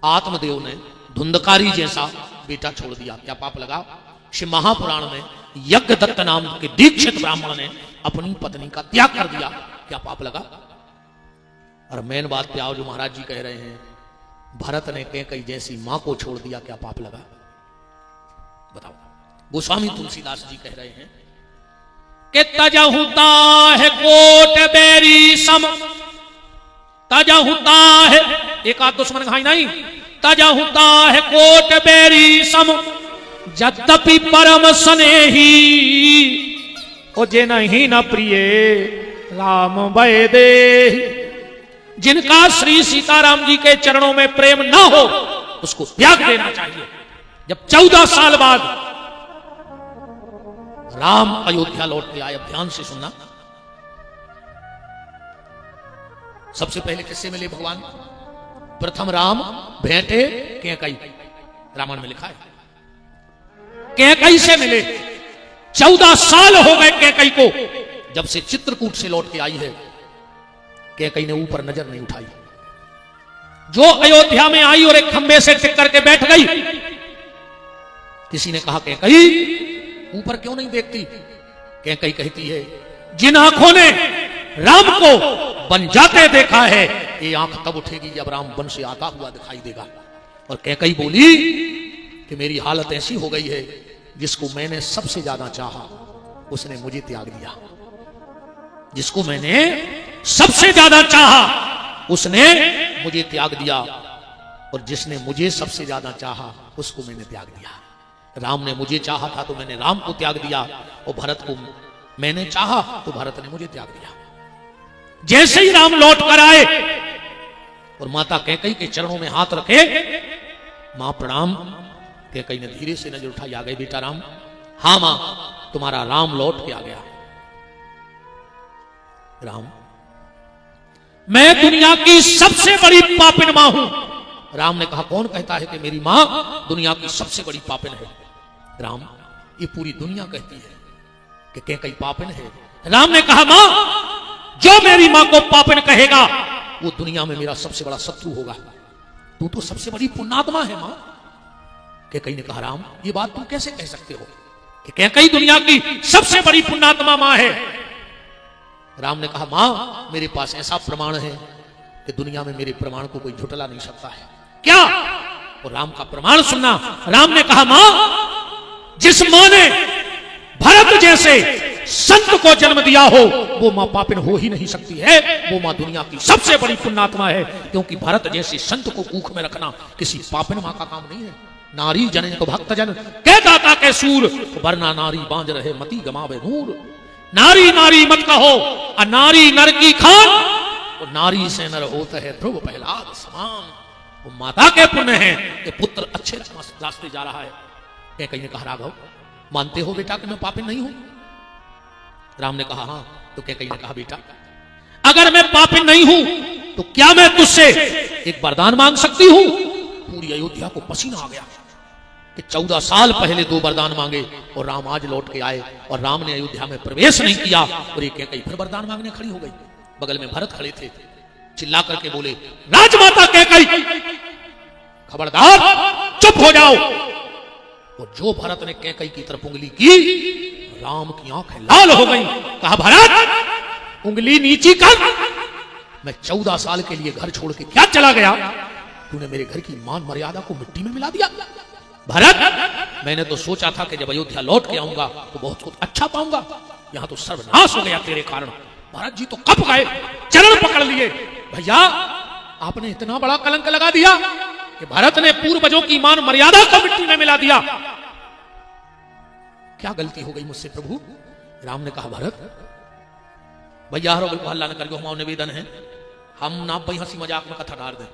आत्मदेव ने धुंधकारी जैसा बेटा छोड़ दिया, क्या पाप लगा? श्री महापुराण में यज्ञदत्त नाम के दीक्षित ब्राह्मण ने अपनी पत्नी का त्याग कर दिया, क्या पाप लगा? और मेन बात पे आओ, जो महाराज जी कह रहे हैं, भरत ने कैकेयी जैसी मां को छोड़ दिया, क्या पाप लगा? बताओ। गोस्वामी तुलसीदास जी कह रहे हैं कि तजहुता है कोट बेरी सम, तजहुता है, एक आध दुश्मन घाई नहीं, तजहुता है कोट बेरी सम, यद्यपि परम स्नेही ओ जे नहीं न प्रिय राम भय दे। जिनका श्री सीताराम जी के चरणों में प्रेम न हो उसको त्याग देना चाहिए। जब 14 साल बाद राम अयोध्या लौट के आए, ध्यान से सुनना, सबसे पहले किससे मिले भगवान? प्रथम राम भेंटे कैकेयी, रामायण में लिखा है। कैकेयी से मिले, 14 साल हो गए कैकेयी को जब से चित्रकूट से लौट के आई है। कैकेयी ने ऊपर नजर नहीं उठाई। जो अयोध्या में आई और एक खंबे से टिक करके बैठ गई, किसी ने कहा कैकेयी ऊपर क्यों नहीं देखती? कैकेयी कहती है, जिन आंखों ने राम को बन जाते देखा है, ये आंख तब उठेगी जब राम वन से आता हुआ दिखाई देगा। और कैकेयी बोली कि मेरी हालत ऐसी हो गई है, जिसको मैंने सबसे ज्यादा चाहा उसने मुझे त्याग दिया। जिसको मैंने सबसे ज्यादा चाहा उसने मुझे त्याग दिया, और जिसने मुझे सबसे ज्यादा चाहा उसको मैंने त्याग दिया। राम ने मुझे चाहा था तो मैंने राम को त्याग दिया, और भरत को मैंने चाहा तो भरत ने मुझे त्याग दिया। जैसे ही राम लौट कर आए और माता कैकेयी के चरणों में हाथ रखे, मां प्रणाम। कैकेयी ने धीरे से नजर उठाई, आ गए बेटा राम? हाँ मां, तुम्हारा राम लौट के आ गया। राम, मैं दुनिया की सबसे बड़ी पापिन मां हूं, राम ने कहा कौन कहता है कि मेरी मां दुनिया की सबसे बड़ी पापिन है? राम, ये पूरी दुनिया कहती है कि कैकई पापिन है। राम ने कहा मां, जो मेरी मां को पापिन कहेगा वो दुनिया में मेरा सबसे बड़ा शत्रु होगा। तू तो सबसे बड़ी पुण्यात्मा है मां। कैकई ने कहा राम, ये बात तुम कैसे कह सकते हो कि कैकई दुनिया की सबसे बड़ी पुण्यात्मा मां है? राम ने कहा मां, मेरे पास ऐसा प्रमाण है कि दुनिया में मेरे प्रमाण को कोई झुटला नहीं सकता है। क्या? और राम का प्रमाण सुनना। राम ने कहा मां, जिस मां ने भरत जैसे संत को जन्म दिया हो वो मां पापिन हो ही नहीं सकती है। वो मां दुनिया की सबसे बड़ी पुण्यात्मा है, क्योंकि भरत जैसे संत को कुख में रखना किसी पापिन मां का काम नहीं है। नारी जने तो भक्त जन कह दाता के सूर, वरना नारी बांझ रहे मती गमावे नूर। नारी नारी मत कहो, अनारी नर की खान, वो नारी से नर होता है ध्रुव प्रहलाद समान। वो माता के पुण्य है कि पुत्र अच्छे रास्ते जा रहा है। कैकई ने कहा राघव, मानते हो बेटा कि मैं पापिन नहीं हूं? राम ने कहा हां। तो कैकई ने कहा बेटा, अगर मैं पापिन नहीं हूं तो क्या मैं तुझसे एक वरदान मांग सकती हूं? पूरी अयोध्या को पसीना आ गया कि 14 साल पहले 2 वरदान मांगे और राम आज लौट के आए और राम ने अयोध्या में प्रवेश नहीं किया और ये कैकई फिर वरदान मांगने खड़ी हो गई। बगल में भरत खड़े थे, चिल्ला करके बोले राजमाता कैकई, खबरदार चुप हो जाओ। और जो भरत ने कैकई की तरफ उंगली की, राम की आंखें लाल हो गई। कहा भरत, उंगली नीची कर। मैं 14 साल के लिए घर छोड़ के क्या चला गया? तूने मेरे घर की मान मर्यादा को मिट्टी में मिला दिया। भरत, मैंने तो सोचा था कि जब अयोध्या लौट के आऊंगा तो बहुत कुछ अच्छा पाऊंगा, यहां तो सर्वनाश हो गया तेरे कारण। भरत जी तो कप गए, चरण पकड़ लिए। भैया, आपने इतना बड़ा कलंक लगा दिया कि भरत ने पूर्वजों की मान मर्यादा को मिट्टी में मिला दिया। क्या गलती हो गई मुझसे प्रभु? राम ने कहा भरत, भैया हल्ला न करियो, हमारा निवेदन है, हम ना भाई हंसी मजाक में कथा डाल दें।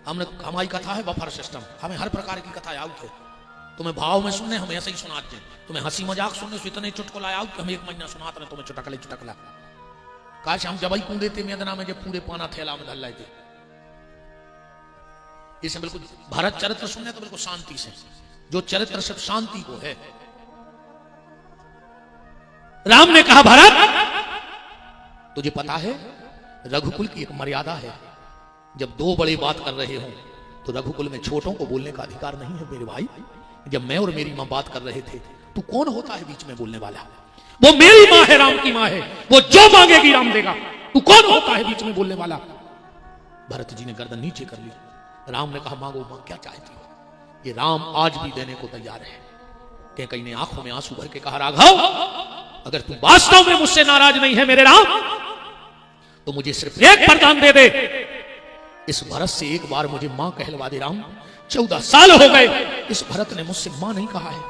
हमने हमारी कथा है बफर सिस्टम, हमें हर प्रकार की कथा आउट है। तुम्हें भाव में सुनने हम ऐसे ही सुनाते हैं, तुम्हें हंसी मजाक सुनने से इतने चुटकुला आउट कि हम 1 महीना सुनाते तुम्हें चुटकले चुटकला। काश हम जब ही कूदे थे मैदाना में जब पूरे पाना थैला में धल रहे थे। इसे बिल्कुल भारत चरित्र सुनने तो बिल्कुल शांति से, जो चरित्र सिर्फ शांति को है। राम ने कहा भरत, तुझे पता है रघुकुल की एक मर्यादा है, जब 2 बड़े बात कर रहे हों तो रघुकुल में छोटों को बोलने का अधिकार नहीं है। मेरे भाई, जब मैं और मेरी मां बात कर रहे थे, तू कौन होता है बीच में बोलने वाला? वो मेरी मां है, राम की मां है, वो जो मांगेगी राम देगा। तू कौन होता है बीच में बोलने वाला? भरत जी ने गर्दन नीचे कर ली। राम ने कहा मांगो मां, क्या चाहती हो? ये राम आज भी देने को तैयार है। कैकई ने आंखों में आंसू भर के कहा राघव, अगर तू वास्तव में मुझसे नाराज नहीं है मेरे राम, तो मुझे सिर्फ एक वरदान दे दे। इस भरत से एक बार मुझे मां कहलवा दे राम। 14 साल हो गए, इस भरत ने मुझसे मां नहीं कहा है।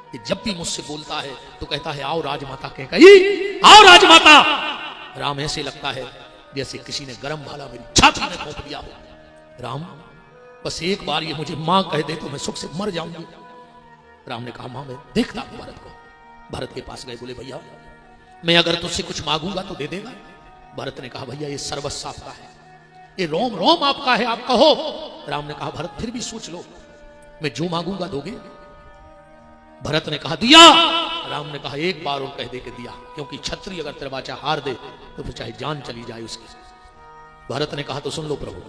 ये जब भी मुझसे बोलता है तो कहता है आओ राजमाता, कैकई आओ राजमाता। राम ऐसे लगता है जैसे किसी ने गरम भाला मेरी छाती में घोंप दिया हो। राम, बस एक बार ये मुझे मां कह दे तो मैं सुख से मर जाऊंगी। राम ने कहा मां, मैं देखता हूं भरत को। भरत के पास गए, बोले भैया मैं अगर तुझसे कुछ मांगूंगा तो दे देगा? भरत ने कहा भैया ये सर्वस्व आपका है, ये रोम रोम आपका है, आप कहो। राम ने कहा भरत फिर भी सोच लो, मैं जो मांगूंगा दोगे? भरत ने कहा दिया। राम ने कहा एक बार और कह दे के दिया, क्योंकि क्षत्रिय अगर तेरा वाचा हार दे तो फिर चाहे जान चली जाए उसकी। भरत ने कहा तो सुन लो प्रभु,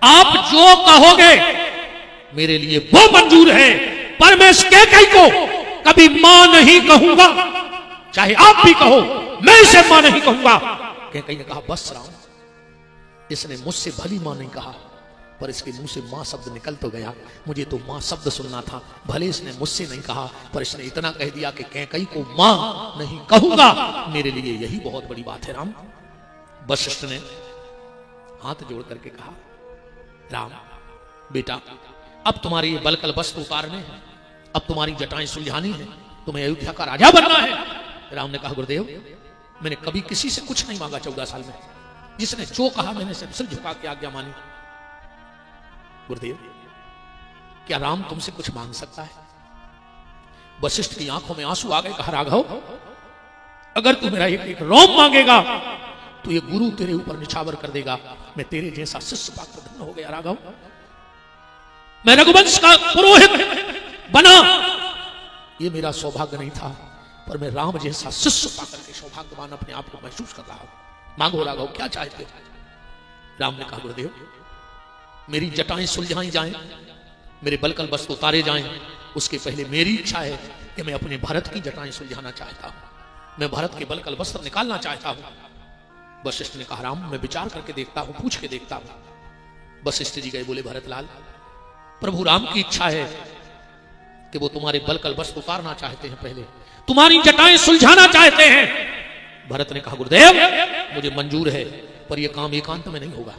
आप जो कहोगे मेरे लिए वो मंजूर है, पर मैं इस कैकई को कभी मां नहीं कहूंगा, चाहे आप भी कहो, मैं इसे मां नहीं कहूंगा। कैकई ने कहा बस राम, इसने मुझसे भली मां नहीं कहा, पर इसके मुंह से मां शब्द निकल तो गया। मुझे तो मां शब्द सुनना था, भले इसने मुझसे नहीं कहा, पर इसने इतना कह दिया कि कैकई को मां नहीं कहूंगा, मेरे लिए यही बहुत बड़ी बात है राम। वशिष्ठ ने हाथ जोड़ करके कहा राम बेटा, अब तुम्हारे ये बलकल वस्त्र उतारने हैं, अब तुम्हारी जटाएं सुलझानी है, तुम्हें अयोध्या का राजा बनना है। राम ने कहा गुरुदेव, मैंने कभी किसी से कुछ नहीं मांगा 14 साल में, जिसने जो कहा मैंने सिर झुका के आज्ञा मानी। गुरुदेव, क्या राम तुमसे कुछ मांग सकता है? वशिष्ठ की आंखों में आंसू आ गए। कहा राघव, अगर तू मेरा एक रोम मांगेगा तो ये गुरु तेरे ऊपर निछावर कर देगा। मैं तेरे जैसा शिष्य पाकर धन्य हो गया राघव। मैं रघुवंश का पुरोहित बना, ये मेरा सौभाग्य नहीं था, पर मैं राम जैसा शिष्य पाकर के सौभाग्यवान अपने आप को महसूस कर रहा हूं। मांगो राघव क्या चाहते हो? राम ने कहा गुरुदेव मेरी जटाएं सुलझाई जाएं, मेरे बलकल वस्त्र उतारे जाएं, उसके पहले मेरी इच्छा है कि मैं अपने भरत की जटाएं सुलझाना चाहता हूं, मैं भरत के बलकल वस्त्र निकालना चाहता हूं। वशिष्ठ ने कहा राम मैं विचार करके देखता हूं, पूछ के देखता हूं। वशिष्ठ जी गए, बोले भरतलाल प्रभु राम की इच्छा है कि वो तुम्हारे बलकल वस्त्र उतारना चाहते हैं, पहले तुम्हारी जटाएं सुलझाना चाहते हैं। भरत ने कहा गुरुदेव मुझे मंजूर है, पर यह काम एकांत में नहीं होगा,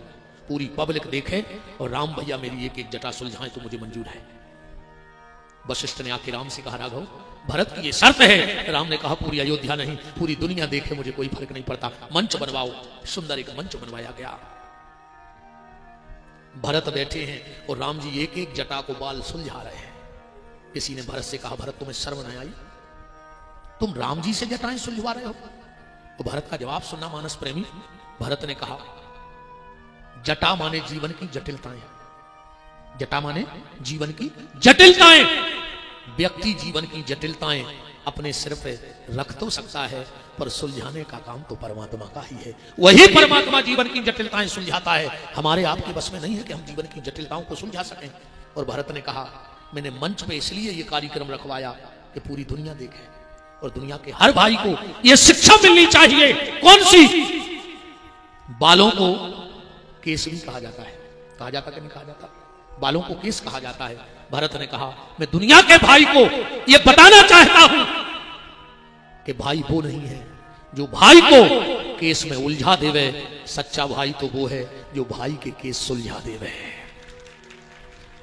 पूरी पब्लिक देखे और राम भैया मेरी एक एक जटा सुलझाएं तो मुझे मंजूर है। वशिष्ठ ने आके राम से कहा राघव भरत की ये शर्त है। राम ने कहा पूरी अयोध्या नहीं, पूरी दुनिया देखे मुझे कोई फर्क नहीं पड़ता, मंच बनवाओ। सुंदर एक मंच बनवाया गया। भरत बैठे हैं और राम जी एक एक जटा को बाल सुलझा रहे हैं। किसी ने भरत से कहा भरत तुम्हें शर्म नहीं आई, तुम राम जी से जटाएं सुलझवा रहे हो? तो भरत का जवाब सुनना मानस प्रेमी। भरत ने कहा जटा माने जीवन की जटिलताएं, जटा माने जीवन की जटिलताएं। व्यक्ति जीवन की जटिलताएं अपने सिर पे रख तो सकता है, पर सुलझाने का काम तो परमात्मा का ही है। वही परमात्मा जीवन की जटिलताएं सुलझाता है। हमारे आपके बस में नहीं है कि हम जीवन की जटिलताओं को सुलझा सकें। और भरत ने कहा मैंने मंच पे इसलिए ये कार्यक्रम रखवाया कि पूरी दुनिया देखे और दुनिया के हर भाई को यह शिक्षा मिलनी चाहिए। कौन सी? बालों को केस भी कहा जाता है, कहा जाता कि नहीं कहा जाता? बालों को केस कहा जाता है। भरत ने कहा मैं दुनिया के भाई को यह बताना चाहता हूं कि भाई वो नहीं है जो भाई को केस में उलझा देवे, सच्चा भाई तो वो है जो भाई के केस सुलझा देवे।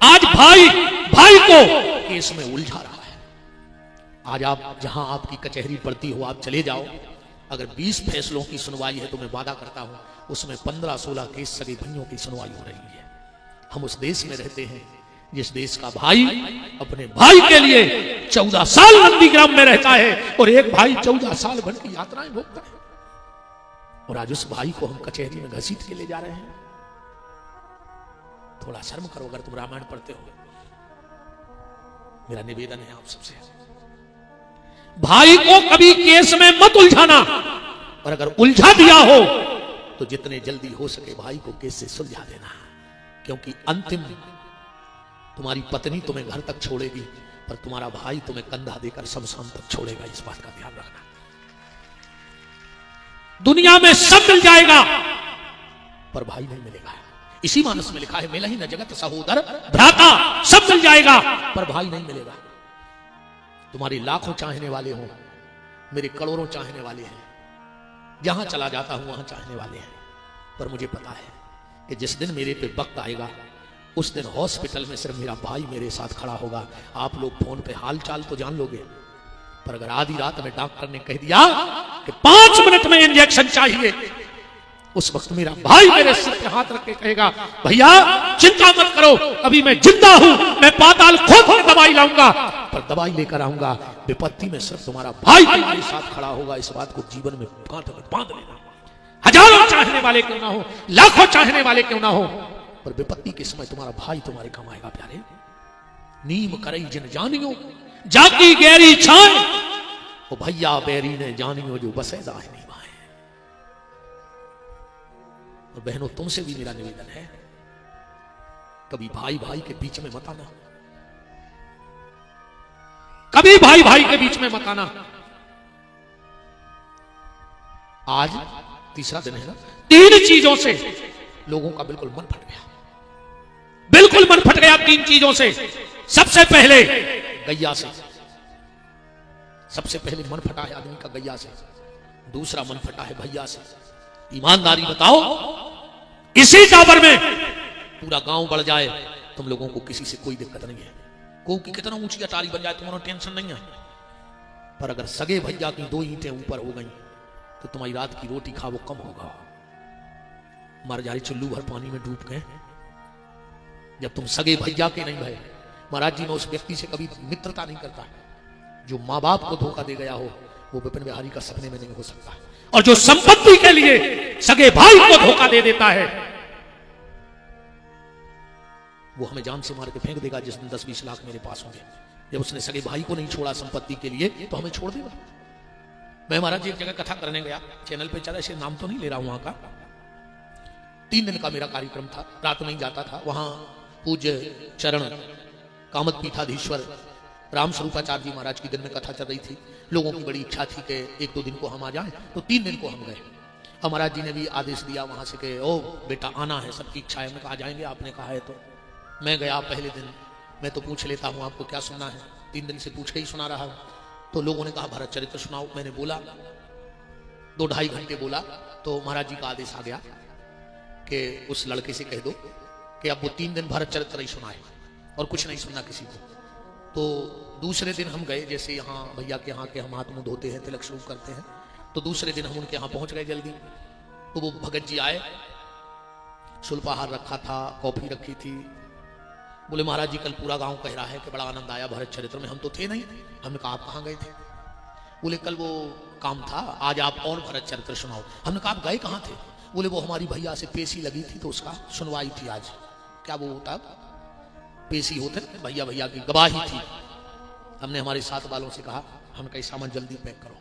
आज भाई भाई को केस में उलझा रहा है। आज आप जहां आपकी कचहरी पड़ती हो आप चले जाओ, अगर 20 फैसलों की सुनवाई है तो मैं वादा करता हूं उसमें 15-16 केस सगे भाइयों की सुनवाई हो रही है। हम उस देश में रहते हैं जिस देश का भाई अपने भाई के लिए 14 साल नंदीग्राम में रहता है और एक भाई 14 साल भर की यात्राएं भोगता है, और आज उस भाई को हम कचहरी में घसीट के ले जा रहे हैं। थोड़ा शर्म करो अगर तुम रामायण पढ़ते हो। मेरा निवेदन है आप सबसे, भाई को कभी केस में मत उलझाना, और अगर उलझा दिया हो तो जितने जल्दी हो सके भाई को केस से सुलझा देना, क्योंकि अंतिम तुम्हारी पत्नी तुम्हें घर तक छोड़ेगी, पर तुम्हारा भाई तुम्हें कंधा देकर शमशान तक छोड़ेगा। इस बात का ध्यान रखना। दुनिया में सब मिल जाएगा पर भाई नहीं मिलेगा। इसी मानस में लिखा है मिला ही न जगत सहोदर भ्राता, सब मिल जाएगा पर भाई नहीं मिलेगा। तुम्हारे लाखों चाहने वाले हो, मेरे करोड़ों चाहने वाले हैं, जहां चला जाता हूं वहां चाहने वाले हैं, पर मुझे पता है कि जिस दिन मेरे पे वक्त आएगा उस दिन हॉस्पिटल में सिर्फ मेरा भाई मेरे साथ खड़ा होगा। आप लोग फोन पे हाल चाल तो जान लोगे, पर अगर आधी रात में डॉक्टर ने कह दिया कि 5 मिनट में इंजेक्शन चाहिए, उस वक्त मेरा भाई मेरे सिर पे हाथ रख के कहेगा भैया चिंता मत करो, अभी मैं जिंदा हूं, मैं पाताल खोद के दवाई लाऊंगा, पर दवाई लेकर आऊंगा। विपत्ति में सिर्फ तुम्हारा भाई मेरे साथ खड़ा होगा। इस बात को जीवन में गांठ में बांध लेना। हजारों चाहने वाले क्यों ना हो, लाखों चाहने वाले क्यों ना हो, पर विपत्ति के समय तुम्हारा भाई तुम्हारे काम आएगा। प्यारे नीम करई जिन जानियो जाकी गहरी छाए, वो भैया बैरी ने जानियो जो बसे दाहिनी बाएं। और बहनों तुमसे भी मेरा निवेदन है कभी भाई भाई के बीच में मत आना, कभी भाई भाई के बीच में मत आना। आज तीसरा दिन है ना, 3 चीजों से लोगों का बिल्कुल मन फट गया, बिल्कुल मन फट गया 3 चीजों से। सबसे पहले गैया से, सबसे पहले मन फटा है आदमी का गैया से। दूसरा मन फटा है भैया से। ईमानदारी बताओ, इसी टावर में पूरा गांव बढ़ जाए तुम लोगों को किसी से कोई दिक्कत नहीं है, कोई की कितना ऊंची अटारी बन जाए तुम्हारा टेंशन नहीं है, पर अगर सगे भैया की 2 ईंटें ऊपर हो गई तो तुम्हारी रात की रोटी खा वो कम होगा। मर जाए चुल्लू भर पानी में डूब गए। जब तुम सगे भैया के नहीं भय, महाराज जी मैं उस व्यक्ति से कभी मित्रता नहीं करता जो मां बाप को धोखा दे गया हो, वो विपिन बिहारी का सपने में नहीं हो सकता। और जो संपत्ति के लिए सगे भाई को धोखा दे देता है, वो हमें जान से मार के फेंक देगा जिस दिन 10-20 लाख मेरे पास होंगे। जब उसने सगे भाई को नहीं छोड़ा संपत्ति के लिए तो हमें छोड़ देगा। मैं महाराज जी एक जगह कथा करने गया, चैनल पे चला, ऐसे नाम तो नहीं ले रहा हूं, वहां का 3 दिन का मेरा कार्यक्रम था, रात में ही जाता था। वहां पूज्य चरण कामत पीठाधीश्वर राम स्वरूपाचार्य जी महाराज की दिन में कथा चल रही थी। लोगों की बड़ी इच्छा थी कि 1-2 दिन को हम आ जाएं, तो 3 दिन को हम गए। और महाराज जी ने भी आदेश दिया वहां से कि ओ बेटा आना है, सबकी इच्छा है। हमने कहा आ जाएंगे, आपने कहा है तो। मैं गया पहले दिन, मैं तो पूछ लेता हूँ आपको क्या सुनना है, 3 दिन से पूछ के ही सुना रहा हूँ। तो लोगों ने कहा भरत चरित्र सुनाओ। मैंने बोला 2-2.5 घंटे बोला, तो महाराज जी का आदेश आ गया कि उस लड़के से कह दो कि अब वो 3 दिन भरत चरित्र ही सुनाए और कुछ नहीं सुनना किसी को। तो दूसरे दिन हम गए, जैसे यहाँ भैया के यहाँ के हम हाथ मुंह धोते हैं, तिलक शुरू करते हैं, तो दूसरे दिन हम उनके यहाँ पहुंच गए जल्दी। तो वो भगत जी आए, सुल्पाहार रखा था, कॉफी रखी थी। बोले महाराज जी कल पूरा गांव कह रहा है कि बड़ा आनंद आया भरत चरित्र में। हम तो थे नहीं। हमने कहा आप कहाँ गए थे? बोले कल वो काम था, आज आप और भरत चरित्र सुनाओ। हमने कहा आप गए कहाँ थे? बोले वो हमारी भैया से पेशी लगी थी तो उसका सुनवाई थी आज। क्या वो होता पेशी होते, भैया की गवाही थी। हमने हमारे साथ वालों से कहा, हमने कहा सामान जल्दी पैक करो।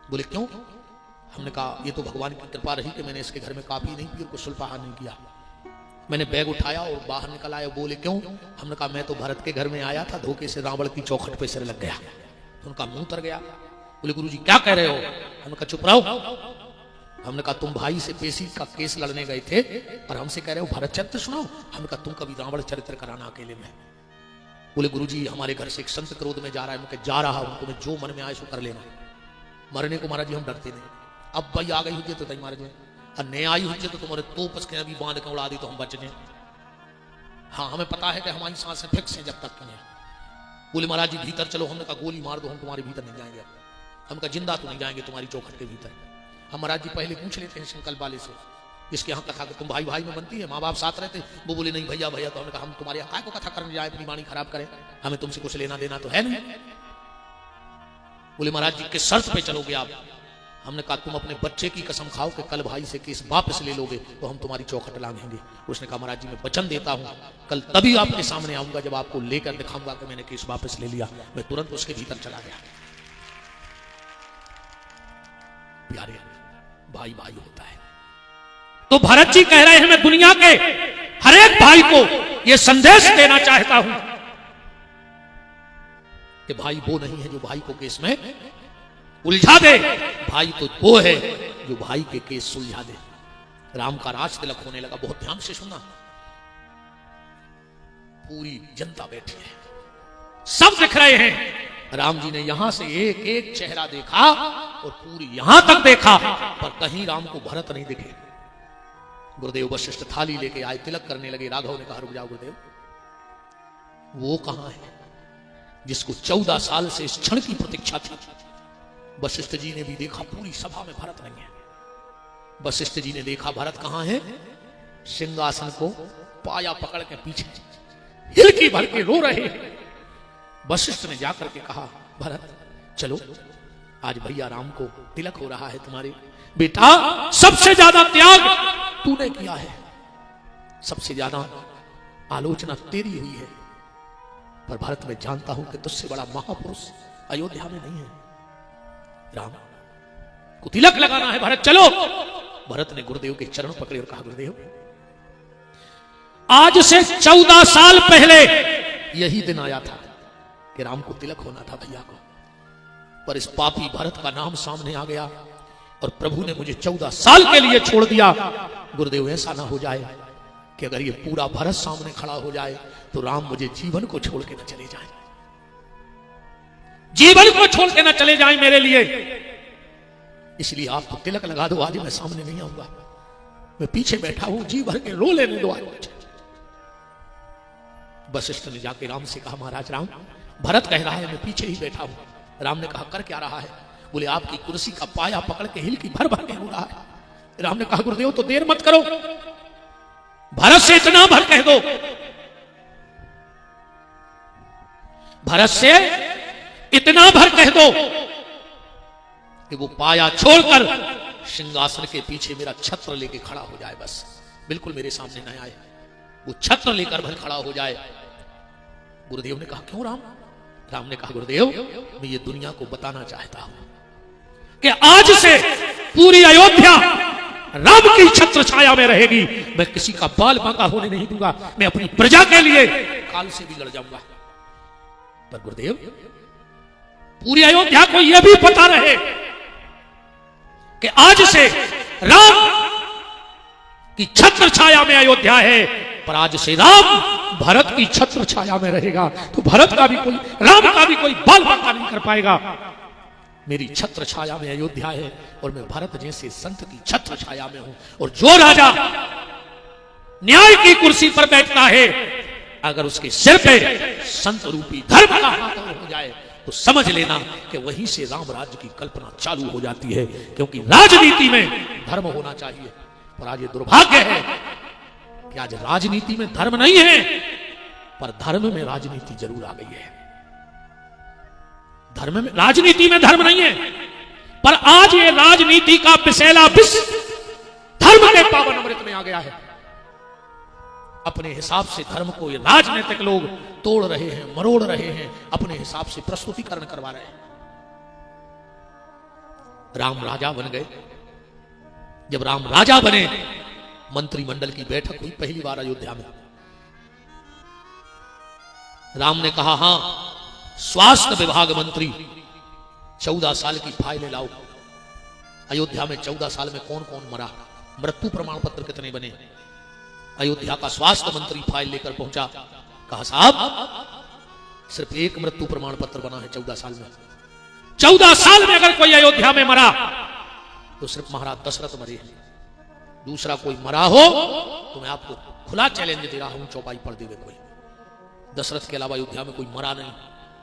बोले क्यों? हमने कहा ये तो भगवान की कृपा रही कि मैंने इसके घर में काफी नहीं पी और कुछ सुल्पाहार नहीं किया। मैंने बैग उठाया और बाहर निकल आया। बोले क्यों? हमने कहा मैं तो भरत के घर में आया था, धोखे से रावण की चौखट पे सिर लग गया। तो उनका मुंह उतर गया। बोले गुरुजी क्या कह रहे हो? हमने कहा चुप रहो। हमने कहा तुम भाई से पेशी का केस लड़ने गए थे और हमसे कह रहे हो भरत चरित्र सुनाओ। हमने कहा तुम कभी रावण चरित्र कराना अकेले में। बोले गुरुजी हमारे घर से एक संत क्रोध में जा रहा है। मैं जा रहा हूं, तुम्हें जो मन में आए सो कर लेना। मरने को महाराज जी हम डरते नहीं। अब भाई आ गई हुई तो तई महाराज और नए आई हुई तो तुम्हारे तोप उसके अभी बांध के उड़ा दी तो हम बच गए। हाँ हमें पता है कि हमारी सांसें फिक्स हैं जब तक नहीं। बोले महाराज जी भीतर चलो। हमने कहा गोली मार दो, हम तुम्हारे भीतर नहीं जाएंगे। हम कहा जिंदा तो नहीं जाएंगे तुम्हारी चौखट के भीतर। हम महाराज जी पहले पूछ लेते हैं संकल्प वाले से, जिसके यहाँ कथा तुम भाई भाई में बनती है, माँ बाप साथ रहते। वो बोले नहीं भैया भैया। तो हमने कहा हम तुम्हारे यहाँ को कथा करने जाए, अपनी वाणी खराब करें, हमें तुमसे कुछ लेना देना तो है नहीं। बोले महाराज जी किस शर्त पे चलोगे आप? हमने कहा तुम अपने बच्चे की कसम खाओ कि कल भाई से केस वापस ले लोगे तो हम तुम्हारी चौखट लांघेंगे। उसने कहा महाराज जी मैं वचन देता हूं कल तभी आपके सामने आऊंगा जब आपको लेकर दिखाऊंगा कि मैंने केस वापस ले लिया। मैं तुरंत उसके भीतर चला गया। प्यारे भाई भाई होता है। तो भरत जी कह रहे हैं मैं दुनिया के हर एक भाई को यह संदेश देना चाहता हूं
कि भाई वो नहीं है जो भाई को केस में उलझा दे, भाई तो वो है जो भाई के केस सुलझा दे। राम का राज तिलक होने लगा। बहुत ध्यान से सुनना। पूरी जनता बैठी है,
सब दिख रहे हैं।
राम जी ने यहां से एक एक चेहरा देखा और पूरी यहां तक देखा, पर कहीं राम को भरत नहीं दिखे। गुरुदेव वशिष्ठ थाली लेके आए, तिलक करने लगे। राघव ने कहा रुक जाओ गुरुदेव, वो कहां है जिसको 14 साल से इस क्षण की प्रतीक्षा थी? वशिष्ठ जी ने भी देखा, पूरी सभा में भरत नहीं है। वशिष्ठ जी ने देखा भरत कहां है, सिंहासन को पाया पकड़ के पीछे हिलकी भर के रो रहे। वशिष्ठ ने जाकर के कहा भरत चलो, आज भैया राम को तिलक हो रहा है तुम्हारे।
बेटा सबसे ज्यादा त्याग
तूने किया है, सबसे ज्यादा आलोचना तेरी हुई है, पर भरत मैं जानता हूं कि तुझसे बड़ा महापुरुष अयोध्या में नहीं है। राम
को तिलक लगाना है भरत चलो।
भरत ने गुरुदेव के चरण पकड़े और कहा गुरुदेव
आज से 14 साल पहले
यही दिन आया था कि राम को तिलक होना था भैया को, पर इस पापी भरत का नाम सामने आ गया और प्रभु ने मुझे 14 साल के लिए छोड़ दिया। गुरुदेव ऐसा ना हो जाए कि अगर ये पूरा भरत सामने खड़ा हो जाए तो राम मुझे जीवन को छोड़ के न चले जाए,
जीवन को छोड़ के न चले जाए मेरे लिए।
इसलिए आप तो तिलक लगा दो, आज मैं सामने नहीं आऊंगा, मैं पीछे बैठा हूं, जी भर के रो लेने दो आज। वशिष्ठ ने जाके राम से कहा महाराज राम, भरत कह रहा है मैं पीछे ही बैठा हूं। राम ने कहा कर क्या रहा है? बोले आपकी कुर्सी का पाया पकड़ के हिलकी भर भर के रो रहा है। राम ने कहा गुरुदेव तो देर मत करो,
भरत से इतना भर कह दो, भरत से इतना भर कह दो कि वो पाया छोड़कर
सिंहासन के पीछे मेरा छत्र लेके खड़ा हो जाए, बस बिल्कुल मेरे सामने न आए, वो छत्र लेकर भर खड़ा हो जाए। गुरुदेव ने कहा क्यों राम? राम ने कहा गुरुदेव मैं ये दुनिया को बताना चाहता हूं कि आज से पूरी अयोध्या राम की छत्र छाया में रहेगी। मैं किसी का बाल बांका होने नहीं दूंगा, मैं अपनी प्रजा के लिए काल से भी लड़ जाऊंगा। पर गुरुदेव पूरी अयोध्या को यह भी पता रहे कि आज से राम की छत्र छाया में अयोध्या है, पर आज से राम भरत की छत्र छाया में रहेगा, तो भरत का भी कोई, राम का भी कोई बाल बांका नहीं कर पाएगा। मेरी छत्र छाया में अयोध्या है और मैं भरत जैसे संत की छत्र छाया में हूं। और जो राजा न्याय की कुर्सी पर बैठता है, अगर उसके सिर पे संत रूपी धर्म का हाथ हो जाए तो समझ लेना कि वहीं से राम राज्य की कल्पना चालू हो जाती है। क्योंकि राजनीति में धर्म होना चाहिए, पर आज ये दुर्भाग्य है कि आज राजनीति में धर्म नहीं है, पर धर्म में राजनीति जरूर आ गई है। धर्म में, राजनीति में धर्म नहीं है, पर आज ये राजनीति का पिसेला विष धर्म के पावन अमृत में आ गया है। अपने हिसाब से धर्म को ये राजनीतिक लोग तोड़ रहे हैं, मरोड़ रहे हैं, अपने हिसाब से प्रस्तुतिकरण करवा रहे हैं। राम राजा बन गए। जब राम राजा बने, मंत्रिमंडल की बैठक हुई पहली बार अयोध्या में। राम ने कहा हां स्वास्थ्य विभाग मंत्री 14 साल की फाइलें लाओ। अयोध्या में 14 साल में कौन कौन मरा, मृत्यु प्रमाण पत्र कितने बने। अयोध्या का स्वास्थ्य मंत्री फाइल लेकर पहुंचा, कहा साहब सिर्फ एक मृत्यु प्रमाण पत्र बना है 14 साल में। 14 साल में अगर कोई अयोध्या में मरा तो सिर्फ महाराज दशरथ मरे हैं, दूसरा कोई मरा हो तो मैं आपको खुला चैलेंज दे रहा हूं चौपाई पर देवे कोई। दशरथ के अलावा अयोध्या में कोई मरा नहीं।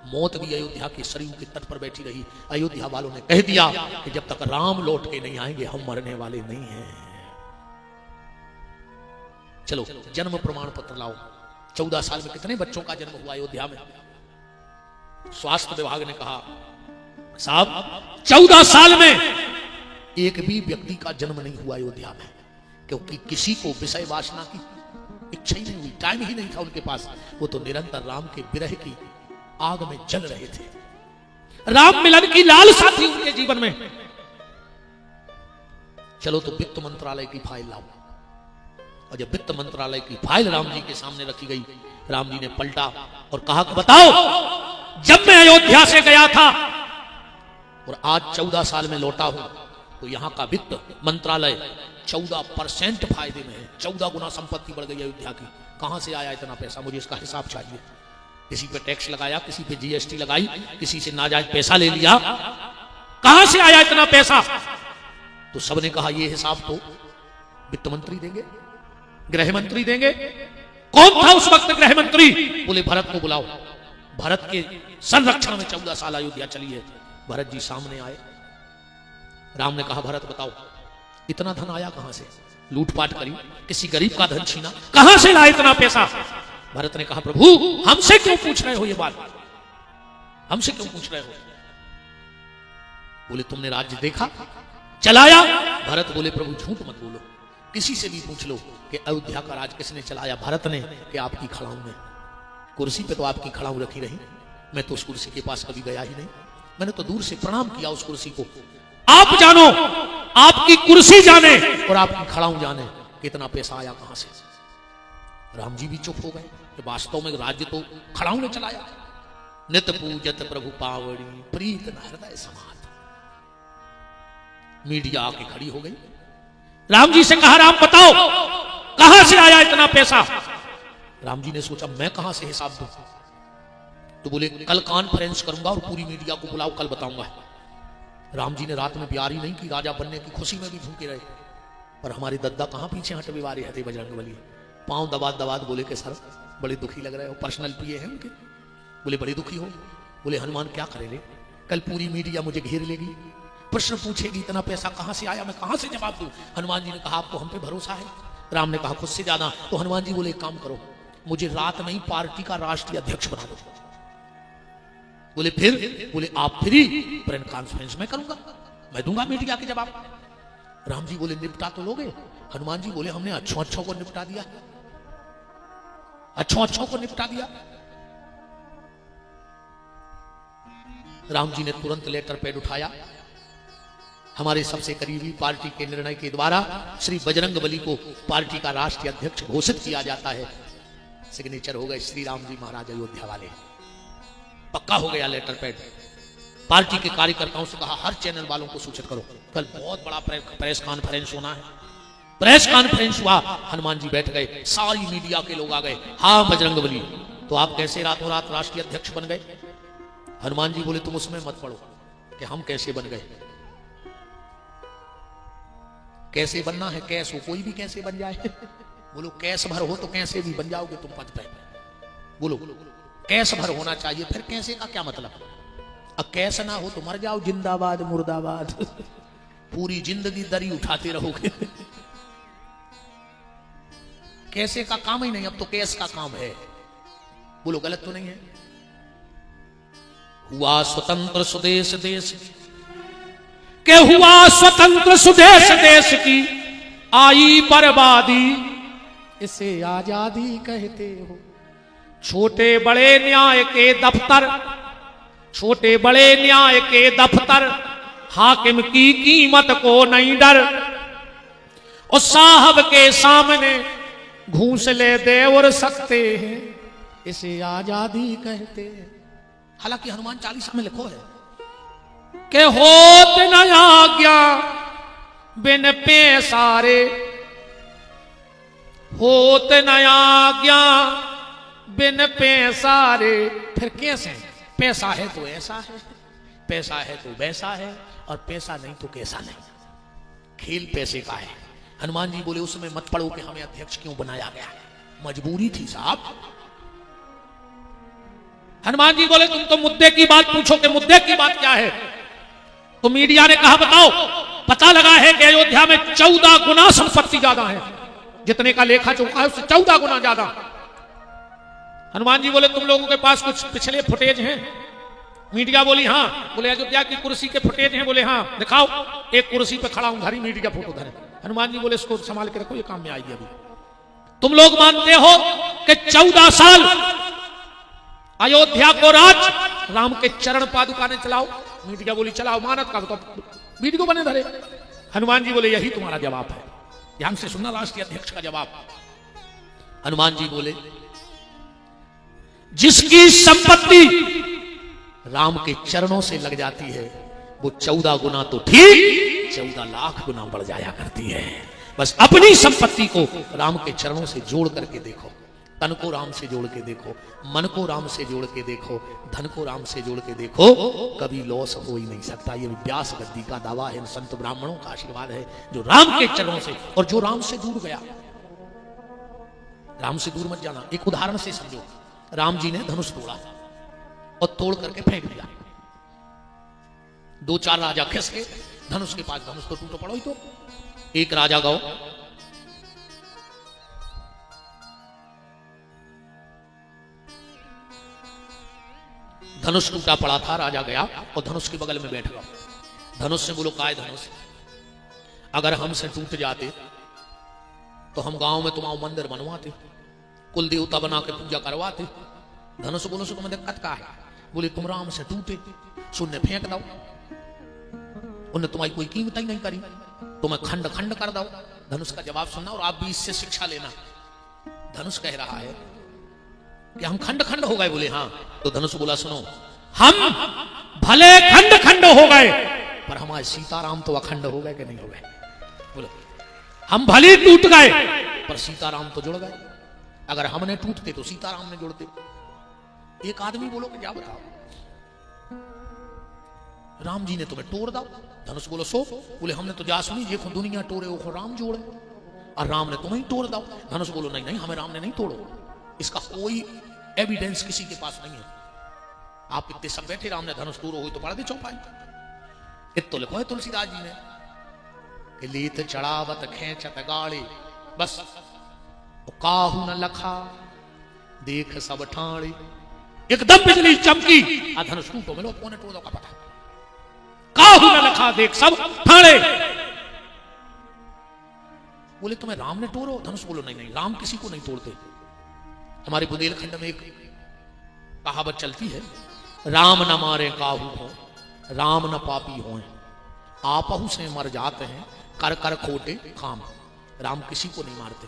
मौत भी अयोध्या के सरयू के तट पर बैठी रही। अयोध्या वालों ने कह दिया कि जब तक राम लौट के नहीं आएंगे हम मरने वाले नहीं हैं। चलो जन्म प्रमाण पत्र लाओ। 14 साल में कितने बच्चों का जन्म हुआ अयोध्या में? स्वास्थ्य विभाग ने कहा साहब 14 साल में एक भी व्यक्ति का जन्म नहीं हुआ अयोध्या में, क्योंकि किसी को विषय वासना की इच्छा ही नहीं हुई, टाइम ही नहीं था उनके पास। वो तो निरंतर राम के विरह की आग में जल रहे थे। राम मिलन की लालसा थी उनके जीवन में। चलो तो वित्त मंत्रालय की फाइल लाओ। और जब वित्त मंत्रालय की फाइल राम जी के सामने रखी गई, राम जी ने पलटा और कहा कि बताओ जब मैं अयोध्या से गया था और आज 14 साल में लौटा हूं तो यहां का वित्त मंत्रालय 14% फायदे में है। 14 गुना संपत्ति बढ़ गई अयोध्या की। कहां से आया इतना पैसा? मुझे इसका हिसाब चाहिए। किसी पे टैक्स लगाया, किसी पे जीएसटी लगाई, किसी से नाजायज पैसा ले लिया, कहां से आया इतना पैसा? तो सबने कहा यह हिसाब तो वित्त मंत्री देंगे, गृह मंत्री देंगे। कौन था उस वक्त गृह मंत्री? बोले भरत को बुलाओ। भरत के संरक्षण में 14 साल अयोध्या चली है। भरत जी सामने आए। राम ने कहा भरत बताओ इतना धन आया कहां से? लूटपाट करी, किसी गरीब का धन छीना, कहां से लाए इतना पैसा? भरत ने कहा प्रभु हमसे क्यों पूछ रहे हो ये बात? हमसे क्यों पूछ रहे हो? बोले तुमने राज्य देखा, चलाया? भरत बोले प्रभु झूठ मत बोलो, किसी से भी पूछ लो कि अयोध्या का राज किसने चलाया? भरत ने कि आपकी खड़ाऊ में। कुर्सी पे तो आपकी खड़ाऊ रखी रही, मैं तो उस कुर्सी के पास कभी गया ही नहीं। मैंने तो दूर से प्रणाम किया उस कुर्सी को। आप जानो, आपकी कुर्सी जाने और आपकी खड़ाऊ जाने कितना पैसा आया कहां से। राम जी भी चुप हो गए कि वास्तव में राज्य तो खड़ाऊ ने चलाया। नित पूजत प्रभु पावड़ी प्रीत न हृदय समात। मीडिया आके खड़ी हो गई। राम जी से कहा राम बताओ कहां से आया इतना पैसा? राम जी ने सोचा मैं कहां से हिसाब दूं? तो बोले कल कॉन्फ्रेंस करूंगा और पूरी मीडिया को बुलाओ, कल बताऊंगा। राम जी ने रात में प्यारी नहीं की, राजा बनने की खुशी में भी भूखे रहे। पर हमारे दद्दा कहां पीछे हट बिवारे हथे बजरंगबली। पांव दबाद दबाद बोले के सर बड़े दुखी लग रहे हो, पर्सनल पिए हैं उनके। बोले बड़े दुखी हो? बोले हनुमान क्या करे रे, कल पूरी मीडिया मुझे घेर लेगी, प्रश्न पूछेगी इतना पैसा कहां से आया, मैं कहां से जवाब दूं? हनुमान जी ने कहा आपको हम पे भरोसा है? राम ने कहा खुद से ज्यादा। तो हनुमान जी बोले एक काम करो, मुझे रात में ही पार्टी का राष्ट्रीय अध्यक्ष बना दो। बोले फिर? बोले आप फ्री? प्रेस कॉन्फ्रेंस में करूंगा, मैं दूंगा मीडिया के जवाब। राम जी बोले निपटा तो लोगे? हनुमान जी बोले हमने अच्छों अच्छों को निपटा दिया, अच्छों अच्छों को निपटा दिया। राम जी ने तुरंत लेटर पैड उठाया। हमारे सबसे करीबी पार्टी के निर्णय के द्वारा श्री बजरंगबली को पार्टी का राष्ट्रीय अध्यक्ष घोषित किया जाता है। सिग्नेचर हो गए श्री राम जी महाराज अयोध्या वाले, पक्का हो गया लेटर पैड। पार्टी के कार्यकर्ताओं से कहा हर चैनल वालों को सूचित करो, कल बहुत बड़ा प्रेस कॉन्फ्रेंस होना है। प्रेस कॉन्फ्रेंस हुआ, हनुमान जी बैठ गए, सारी मीडिया के लोग आ गए। हाँ बजरंगबली, तो आप कैसे रातों रात राष्ट्रीय अध्यक्ष बन गए? हनुमान जी बोले तुम उसमें मत पड़ो कि हम कैसे बन गए। कैसे बनना है, कैस हो, कोई भी कैसे बन जाए। बोलो कैस भर हो तो कैसे भी बन जाओगे तुम पद पे। बोलो कैस भर होना चाहिए, फिर कैसे का क्या मतलब? अब कैस ना हो तो मर जाओ, जिंदाबाद मुर्दाबाद। पूरी जिंदगी दरी उठाते रहोगे। कैसे का काम ही नहीं, अब तो कैस का काम है। बोलो गलत तो नहीं है? हुआ स्वतंत्र स्वदेश देश के, हुआ स्वतंत्र स्वदेश देश की आई बर्बादी, इसे आजादी कहते हो। छोटे बड़े न्याय के दफ्तर, छोटे बड़े न्याय के दफ्तर, हाकिम की कीमत को नहीं डर, और साहब के सामने घूस ले दे और सकते हैं, इसे आजादी कहते हैं। हालांकि हनुमान चालीसा में लिखो है कि होत न आज्ञा बिन पैसारे, होत न आज्ञा बिन पैसारे। फिर कैसे? पैसा है तो ऐसा है, पैसा है तो वैसा है, और पैसा नहीं तो कैसा नहीं। खेल पैसे का है। हनुमान जी बोले उसमें मत पड़ो कि हमें अध्यक्ष क्यों बनाया गया, मजबूरी थी साहब। हनुमान जी बोले तुम तो मुद्दे की बात पूछो कि मुद्दे की बात क्या है। तो मीडिया ने कहा बताओ, पता लगा है कि अयोध्या में 14 गुना संपत्ति ज्यादा है, जितने का लेखा जोखा है उससे 14 गुना ज्यादा। हनुमान जी बोले तुम लोगों के पास कुछ पिछले फुटेज हैं? मीडिया बोली हाँ। बोले अयोध्या की कुर्सी के फुटेज हैं? बोले हाँ। दिखाओ। एक कुर्सी पे खड़ा हूं, धरी मीडिया फोटो धरे। हनुमान जी बोले इसको संभाल के रखो, ये काम में आएगी अभी। तुम लोग मानते हो कि 14 साल अयोध्या को राज राम के चरण पादुका ने चलाओ? मीडिया बोली चलाओ, मानत का तो वीडियो बने धरे। हनुमान जी बोले यही तुम्हारा जवाब है, ध्यान से सुनना राष्ट्रीय अध्यक्ष का जवाब। हनुमान जी बोले जिसकी संपत्ति राम के चरणों से लग जाती है वो 14 गुना तो ठीक 14 लाख गुना बढ़ जाया करती है। बस अपनी संपत्ति को राम के चरणों से जोड़ करके देखो, तन को राम से जोड़ के देखो, मन को राम से जोड़ के देखो, धन को राम से जोड़ के देखो, कभी लॉस हो ही नहीं सकता। ये व्यास गद्दी का दावा है, संत ब्राह्मणों का आशीर्वाद है। जो राम के चरणों से, और जो राम से दूर गया, राम से दूर मत जाना। एक उदाहरण से समझो, राम जी ने धनुष तोड़ा और तोड़ करके फेंक दिया। 2-4 राजा खिस के धनुष के पास, धनुष को टूटो पड़ो ही तो। एक राजा गौ, धनुष टूटा पड़ा था, राजा गया और धनुष के बगल में बैठ गया। धनुष से बोलो काय धनुष, अगर हमसे टूट जाते तो हम गांव में तुम्हारा मंदिर बनवाते, कुल देवता बना के पूजा करवाते। धनुष बोलो सो तुम्हें दिक्कत का है? बोले तुम राम से टूटे, सुनने फेंक दो, उन्हें तुम्हारी कोई कीमत ही नहीं करी, तुम्हें खंड खंड कर दो। धनुष का जवाब सुनना और आप भी इससे शिक्षा लेना। धनुष कह रहा है कि हम खंड खंड हो गए। बोले हाँ। तो धनुष बोला सुनो, हम भले खंड खंड हो गए पर हमारे सीताराम तो अखंड हो गए कि नहीं हो गए? बोलो हम भले टूट गए पर सीताराम तो जुड़ गए। अगर हमने टूटते तो सीताराम ने जुड़ते। एक आदमी बोलो कि क्या बताओ, राम जी ने तुम्हें तोड़ दो। धनुष बोलो सो। बोले हमने तो जा सुनी देखो दुनिया तोड़े वो राम जोड़े, और राम ने तुम्हें तोड़ दो। धनुष बोलो नहीं नहीं, हमें राम ने नहीं तोड़ो, इसका कोई एविडेंस किसी के पास नहीं है। आप इतने सब बैठे, राम ने धनुष तोड़ो हुई तो पढ़ दे चौपाई। इत लिखो है तुलसीदास जी ने कि लीत चढ़ावत खेचत गाड़ी, बस काहू न लखा देख सब ठाणे। एकदम बिजली चमकी, आ धनुष टूटो मिलो कोने तोड़ो का पता, काहू न लखा देख सब ठाणे।
बोले तुम्हें राम ने तोड़ो धनुष? बोलो नहीं नहीं, राम किसी को नहीं तोड़ते। हमारे बुंदेलखंड में एक कहावत चलती है, राम न मारे काहू हो, राम न पापी हो, आपहु से मर जाते हैं, कर कर खोटे काम। राम किसी को नहीं मारते।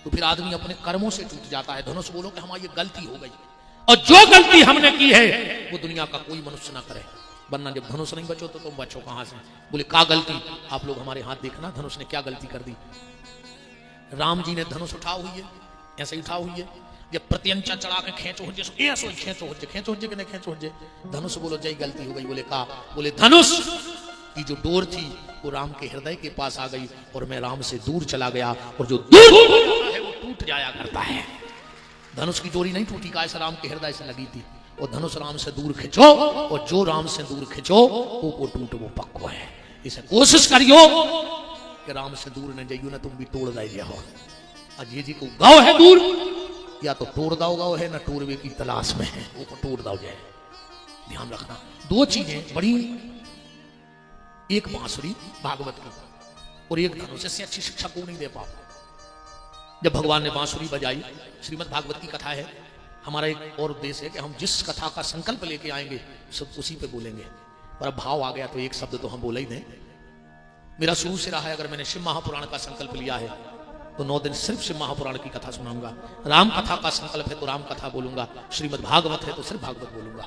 तो फिर आदमी अपने कर्मों से टूट जाता है। धनुष बोलो कि हमारी ये गलती हो गई, और जो गलती हमने की है वो दुनिया का कोई मनुष्य ना करे, वरना जब धनुष नहीं बचो तो तुम बचो कहां से? बोले का गलती? आप लोग हमारे हाथ देखना, धनुष ने क्या गलती कर दी। राम जी ने धनुष उठा हुई है, ऐसे ही उठा हुई है, जब प्रत्यंचा चढ़ा के खींचो हो ऐसो खींचो हो कि नहीं खींचो हो। धनुष बोलो जय गलती हो गई। बोले का? बोले धनुष की जो डोर थी वो राम के हृदय के पास आ गई और मैं राम से दूर चला गया, और जो दूर है वो टूट जाया करता है। धनुष की डोरी नहीं टूटी, का ऐसा राम के हृदय से लगी थी। और धनुष राम से दूर खिंचो, और जो राम से दूर खिंचो वो टूट वो पक्को है। इसे कोशिश करियो कि राम से दूर न जाइयो, ना तुम भी तोड़ जाइए हो। अजय जी को गाँव है दूर, या तो तोड़ दाओ गाँव है, ना टूरवे की तलाश में है, वो तोड़ दाओ जाए। ध्यान रखना, दो चीजें बड़ी, एक बांसुरी भागवत की और एक धनुष, से अच्छी शिक्षा को नहीं दे पाओ। जब भगवान ने बांसुरी बजाई, श्रीमद् भागवत की कथा है, हमारा एक और उद्देश्य है कि हम जिस कथा का संकल्प लेके आएंगे सब उसी पे बोलेंगे, पर भाव आ गया तो एक शब्द तो हम बोले ही नहीं। मेरा शुरू से रहा है, अगर मैंने शिव महापुराण का संकल्प लिया है तो 9 दिन सिर्फ शिव महापुराण की कथा सुनाऊंगा। राम कथा का संकल्प है तो राम कथा बोलूंगा, श्रीमद् भागवत है तो सिर्फ भागवत बोलूंगा,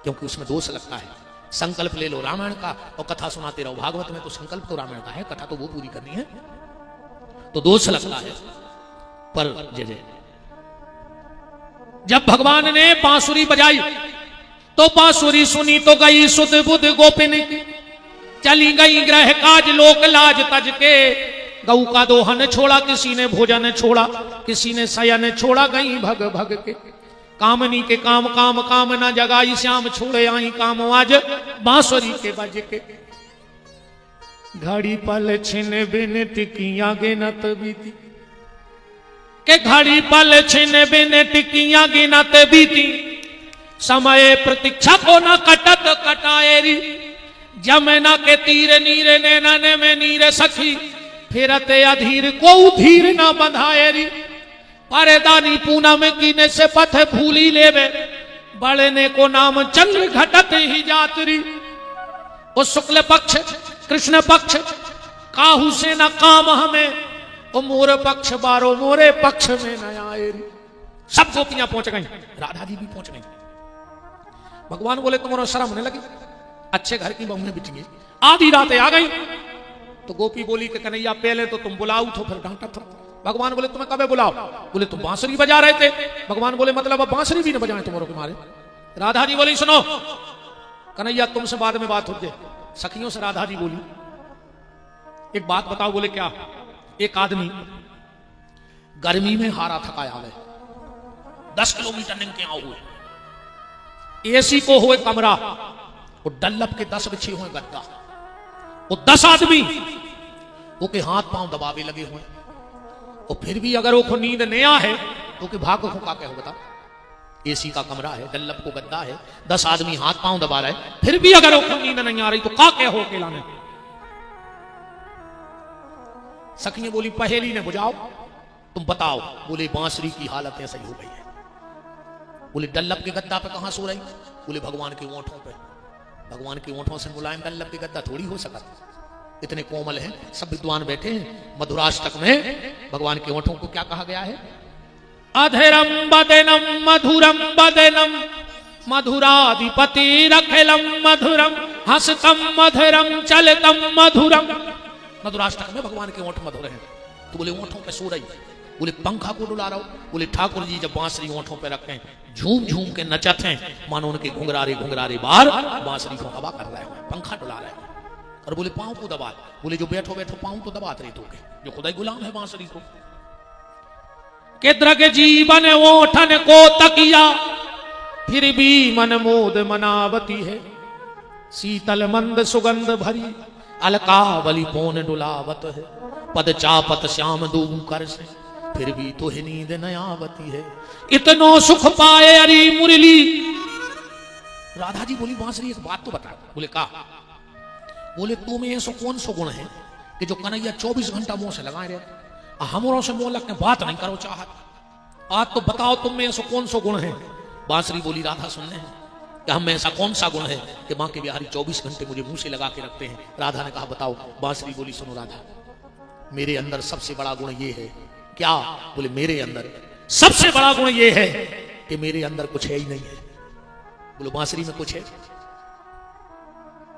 क्योंकि उसमें दोष लगता है। संकल्प ले लो रामायण का और कथा सुनाते रहो भागवत में, तो संकल्प तो रामायण का है, कथा तो वो पूरी करनी है, तो दोष लगता है। पर जय जब भगवान ने बांसुरी बजाई तो बांसुरी सुनी तो गई सुध बुध गोपिन, चली गई ग्रह काज लोक लाज तज के। गऊ का दोहन छोड़ा, किसी ने भोजन छोड़ा, किसी ने शयन छोड़ा, गई भग भग के। कामनी के काम काम काम न जगाई, श्याम छोड़े आई काम आज बांसुरी के बज के। घड़ी पल छिन बिन टिकिया गिनत बीती, के घड़ी पल छिन बिन टिकिया गिनत बीती। समय प्रतीक्षा को न कटत कटाएरी, जमुना के तीर नीरे नैनन में नीर सखी। फिरते अधीर को धीर न बंधाएरी, पारेदानी पूनम कीने से पथ भूली लेवे। बढ़ने को नाम चंद्र घटत ही जातरी। वो शुक्ल पक्ष कृष्ण पक्ष काहू से न काम हमें, वो मोर पक्ष बारो मोरे पक्ष में न आए। सब गोपियां पहुंच गई, राधा जी भी पहुंच गई। भगवान बोले तुम्हारा शर्म नहीं लगी? अच्छे घर की बहुएं बिटिए आधी रातें आ गई। तो गोपी बोली कि कन्हैया पहले तो तुम बुलाओ तो फिर डांटा था। भगवान बोले तुम्हें कब बुलाओ? बोले तुम बांसुरी बजा रहे थे। भगवान बोले मतलब अब बांसुरी भी न बजाएं तुम्हारे के मारे? राधा जी बोली सुनो कन्हैया तुमसे बाद में बात हो जाए। सखियों से राधा जी बोली एक बात बताओ। बोले क्या? एक आदमी गर्मी में हारा थका आवे, 10 किलोमीटर निकल आओ हुए, एसी को हुए कमरा, वो डल्लप के 10 बिछे हुए गद्दा, वो 10 आदमी वो के हाथ पांव दबावे लगे हुए, और फिर भी अगर वो नींद नहीं आ है तो कि भाग को का क्या हो बताओ? एसी का कमरा है, डल्लप को गद्दा है, 10 आदमी हाथ पांव दबा रहे, फिर भी अगर वो नींद नहीं आ रही तो का क्या हो अकेला में? सखियां बोली पहेली ने बुझाओ, तुम बताओ। बोले बांसुरी की हालत ऐसी हो गई है। बोले डल्लप के गद्दा पे कहां सो रही? बोले भगवान के ओंठों पे। भगवान के ओंठों से मुलायम डल्लप के गद्दा थोड़ी हो सका, इतने कोमल हैं, सब विद्वान बैठे हैं। मधुराष्टक में भगवान के ओंठों को क्या कहा गया है? अधरम बदनम मधुरम बदनम मधुराधिपति रखलम मधुरम हसतम मधुरम चलतम मधुरम। मधुराष्टक में भगवान के ओंठ मधुर हैं। तो बोले ओंठों पे सो रही। बोले पंखा को डुला रहा हो। बोले ठाकुर जी जब बांसुरी ओंठों पे रखें झूम झूम के नचत हैं, मानो उनके घुंघरारे घुंघरारे बाहर बांसुरी को हवा कर रहे हैं, पंखा डुला रहे हैं। और बोले पांव को दबा। बोले जो बैठो बैठो पांव तो दबाते रहे, तो जो खुदा गुलाम है बांसुरी को। केद्र के जीवन ओठन को तकिया, फिर भी मन मोद मनावती है। शीतल मंद सुगंध भरी अलकावली पौन डुलावत है। पद चापत श्याम दूं कर से, फिर भी तो ही नींद न आवती है। इतनो सुख पाए अरी मुरली। राधा जी बोली बांसुरी एक बात तो बता। बोले का? बोले तुम ऐसो कौन सो गुण है कि जो कन्हैया 24 घंटा मुंह से लगाए रहे, हमरों से मुंह लगने बात नहीं करो चाहत। आज तो बताओ तुम में ऐसा कौन सा गुण है? बांसुरी बोली, राधा सुनने हैं कि हम में ऐसा कौन सा गुण है कि माँ के बिहारी 24 घंटे मुझे मुंह से लगा के रखते हैं। राधा ने कहा बताओ। बांसुरी बोली, सुनो राधा, मेरे अंदर सबसे बड़ा गुण ये है। क्या? बोले मेरे अंदर सबसे बड़ा गुण ये है कि मेरे अंदर कुछ है ही नहीं है। बोलो बांसुरी में कुछ है?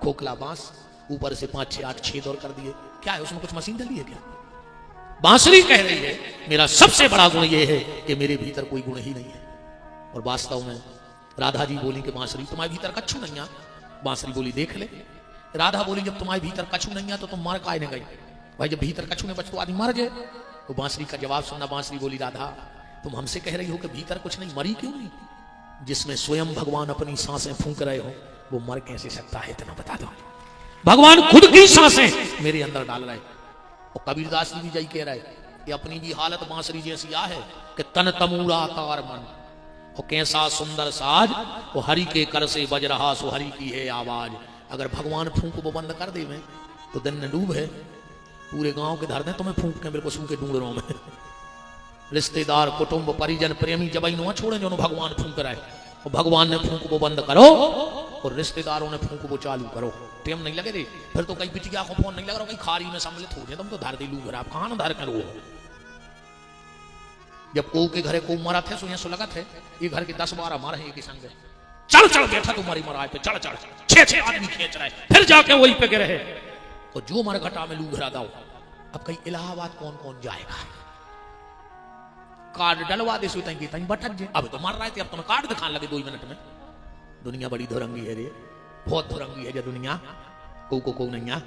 खोखला बांस, ऊपर से 5 6 8 छेद और कर दिए, क्या है उसमें? कुछ मशीन डली है क्या? बांसुरी कह रही है मेरा सबसे बड़ा गुण ये है कि मेरे भीतर कोई गुण ही नहीं है। और वास्तव में राधा जी बोली कि बांसुरी तुम्हारे भीतर कछु नहीं है। बांसुरी बोली देख ले। राधा बोली जब तुम्हारे भीतर कछु नहीं है तो तुम मर काहे नहीं गई? भाई जब भीतर कछु नहीं बच तो आदमी मर जाए। तो बांसुरी का जवाब सुनना। बांसुरी बोली राधा तुम हमसे कह रही हो कि भीतर कुछ नहीं, मरी क्यों नहीं? जिसमें स्वयं भगवान अपनी सांसें फूंक रहे हो वो मर कैसे सकता है? इतना बता दो। भगवान खुद की सांसें मेरे अंदर डाल रहे। और कबीरदास जी भी यही कह रहे कि अपनी भी हालत बांसुरी जैसी आ है कि तन तमूरा कार मन और कैसा सुंदर साज वो हरि के कर से बज रहा सो हरि की है आवाज। अगर भगवान फूंक वो बंद कर दे में तो दिन न डूब है। पूरे गांव के धर दे तुम्हें फूंक के बिल्कुल सूखे डूंगरों में। रिश्तेदार कुटुंब परिजन प्रेमी जब न छोड़े जो भगवान फूंक रहे। और भगवान ने फूंक वो बंद करो और रिश्तेदारों ने फूंक वो चालू करो। टेम नहीं लगे रे फिर तो कहीं बिटिया को फोन नहीं लग रहा, कहीं खारी में सम्मिलित हो जाए तुम तो धर दे लू घर। आप कहां ना धर करो। जब को के घरे को मरा थे सो लगा थे ये घर के 10-12 मारे एक ही संग। चल चल बैठा तुम्हारी मराए पे चढ़ चढ़ 6-6 आदमी खींच रहे, फिर जाके वहीं पे गिरे। तो जो मर घटा में लू घरा दाओ। अब कहीं इलाहाबाद कौन कौन जाएगा? कार्ड डलवा दे सो तई बटक जे। अब तो मर रहे थे, अब तुम्हें कार्ड दिखाने लगे 2 मिनट में। दुनिया बड़ी धुरंगी है रे, बहुत धुरंगी है जो दुनिया। को नहीं आ।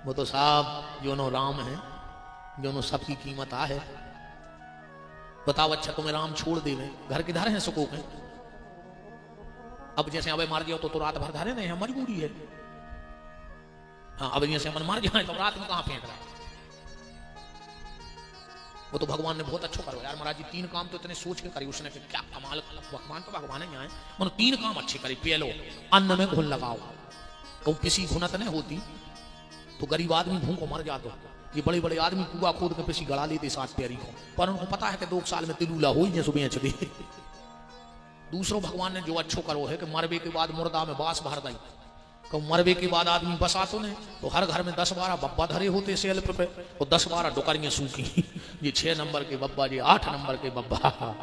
वो तो साहब जो नो राम है, जो नो सबकी कीमत आ है। बताओ अच्छा तुम्हें राम छोड़ दे घर के धरे हैं सुको के। अब जैसे अब मार गया तो रात भर धरे नहीं, मजबूरी है। हाँ अब जैसे अपन मार जाए तो रात में कहां फेंक रहा है? वो तो भगवान ने बहुत अच्छा करो यार महाराज जी। 3 काम तो इतने सोच के करे उसने कि क्या कमाल। भगवान तो भगवान ही आए मतलब 3 काम अच्छे करे। पहलो अन्न में घुन लगाओ। कहूं किसी घुनत नहीं होती तो गरीब आदमी भूखों मर जाता। ये बड़े बड़े आदमी कुआ खोद के पिसी गड़ा लेते 7 पैरी को, पर उनको पता है कि 2 साल में तिलूला हो ही सुबह चली। दूसरों भगवान ने जो अच्छो करो है कि मरबे के बाद मुर्दा में बास भर दई। तो मरबे के बाद आदमी बसा तो नहीं तो हर घर में 10-12 बब्बा धरे होते सेल्फ पे और 10-12 डुकरियां सूखी। ये 6 नंबर के बब्बा, ये 8 नंबर के बब्बा।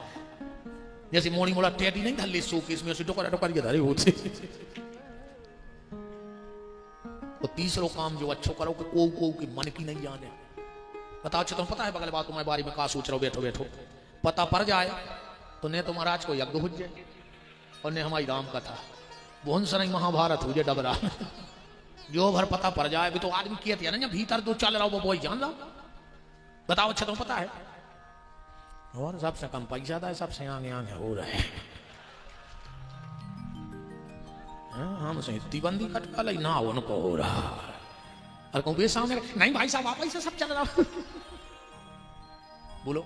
जैसे मोड़ी मोड़ा टेडी नहीं धले सूखी, इसमें डुकरियां धरे होते। तो तीसरो काम जो अच्छो करो कि को की मन की नहीं जाने। बताओ अच्छा तुम्हें पता है बगल बात तुम्हारे बारे में कहा सोच रहे हो? बैठो बैठो पता पड़ जाए तो ने तो महाराज को यज्ञ हो जाए और ने हमारी राम कथा बहुत सारी महाभारत हो जाए डबरा। जो भर पता पड़ जाए भी तो आदमी किए थे ना भीतर जो चल रहा हो वो जान लो। बताओ अच्छा तुम्हें पता है? और सबसे कम पैसा था, सबसे आगे आगे हो रहे हैं। हमसे इतनी बंदी कटवा ली ना उनको हो रहा। और कहूँ बे सामने नहीं भाई साहब आप ऐसे सब चल रहा। बोलो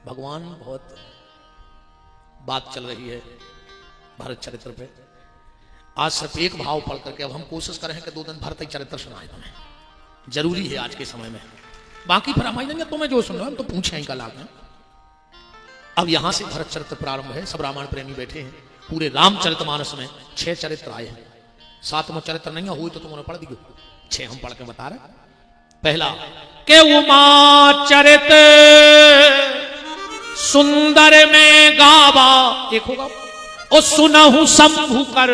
भगवान बहुत बात चल रही है भारत चरित्र पे। आज सिर्फ एक भाव पढ़ करके अब हम कोशिश करें कि 2 दिन भरत ही चरित्र सुनाए तुम्हें। जरूरी है आज के समय में। बाकी फिर हमारी नहीं तुम्हें जो सुन रहे हम तो पूछे ही कल आगे। अब यहां से भरत चरित्र प्रारंभ है। सब रामायण प्रेमी बैठे हैं। पूरे रामचरितमानस में 6 चरित्र आए हैं। 7वां चरित्र नहीं हुई तो तुमने पढ़ दी। 6 हम पढ़ के बता रहे। पहला के उमा चरित सुंदर में गावा। एक होगा और सुनहु शंभु कर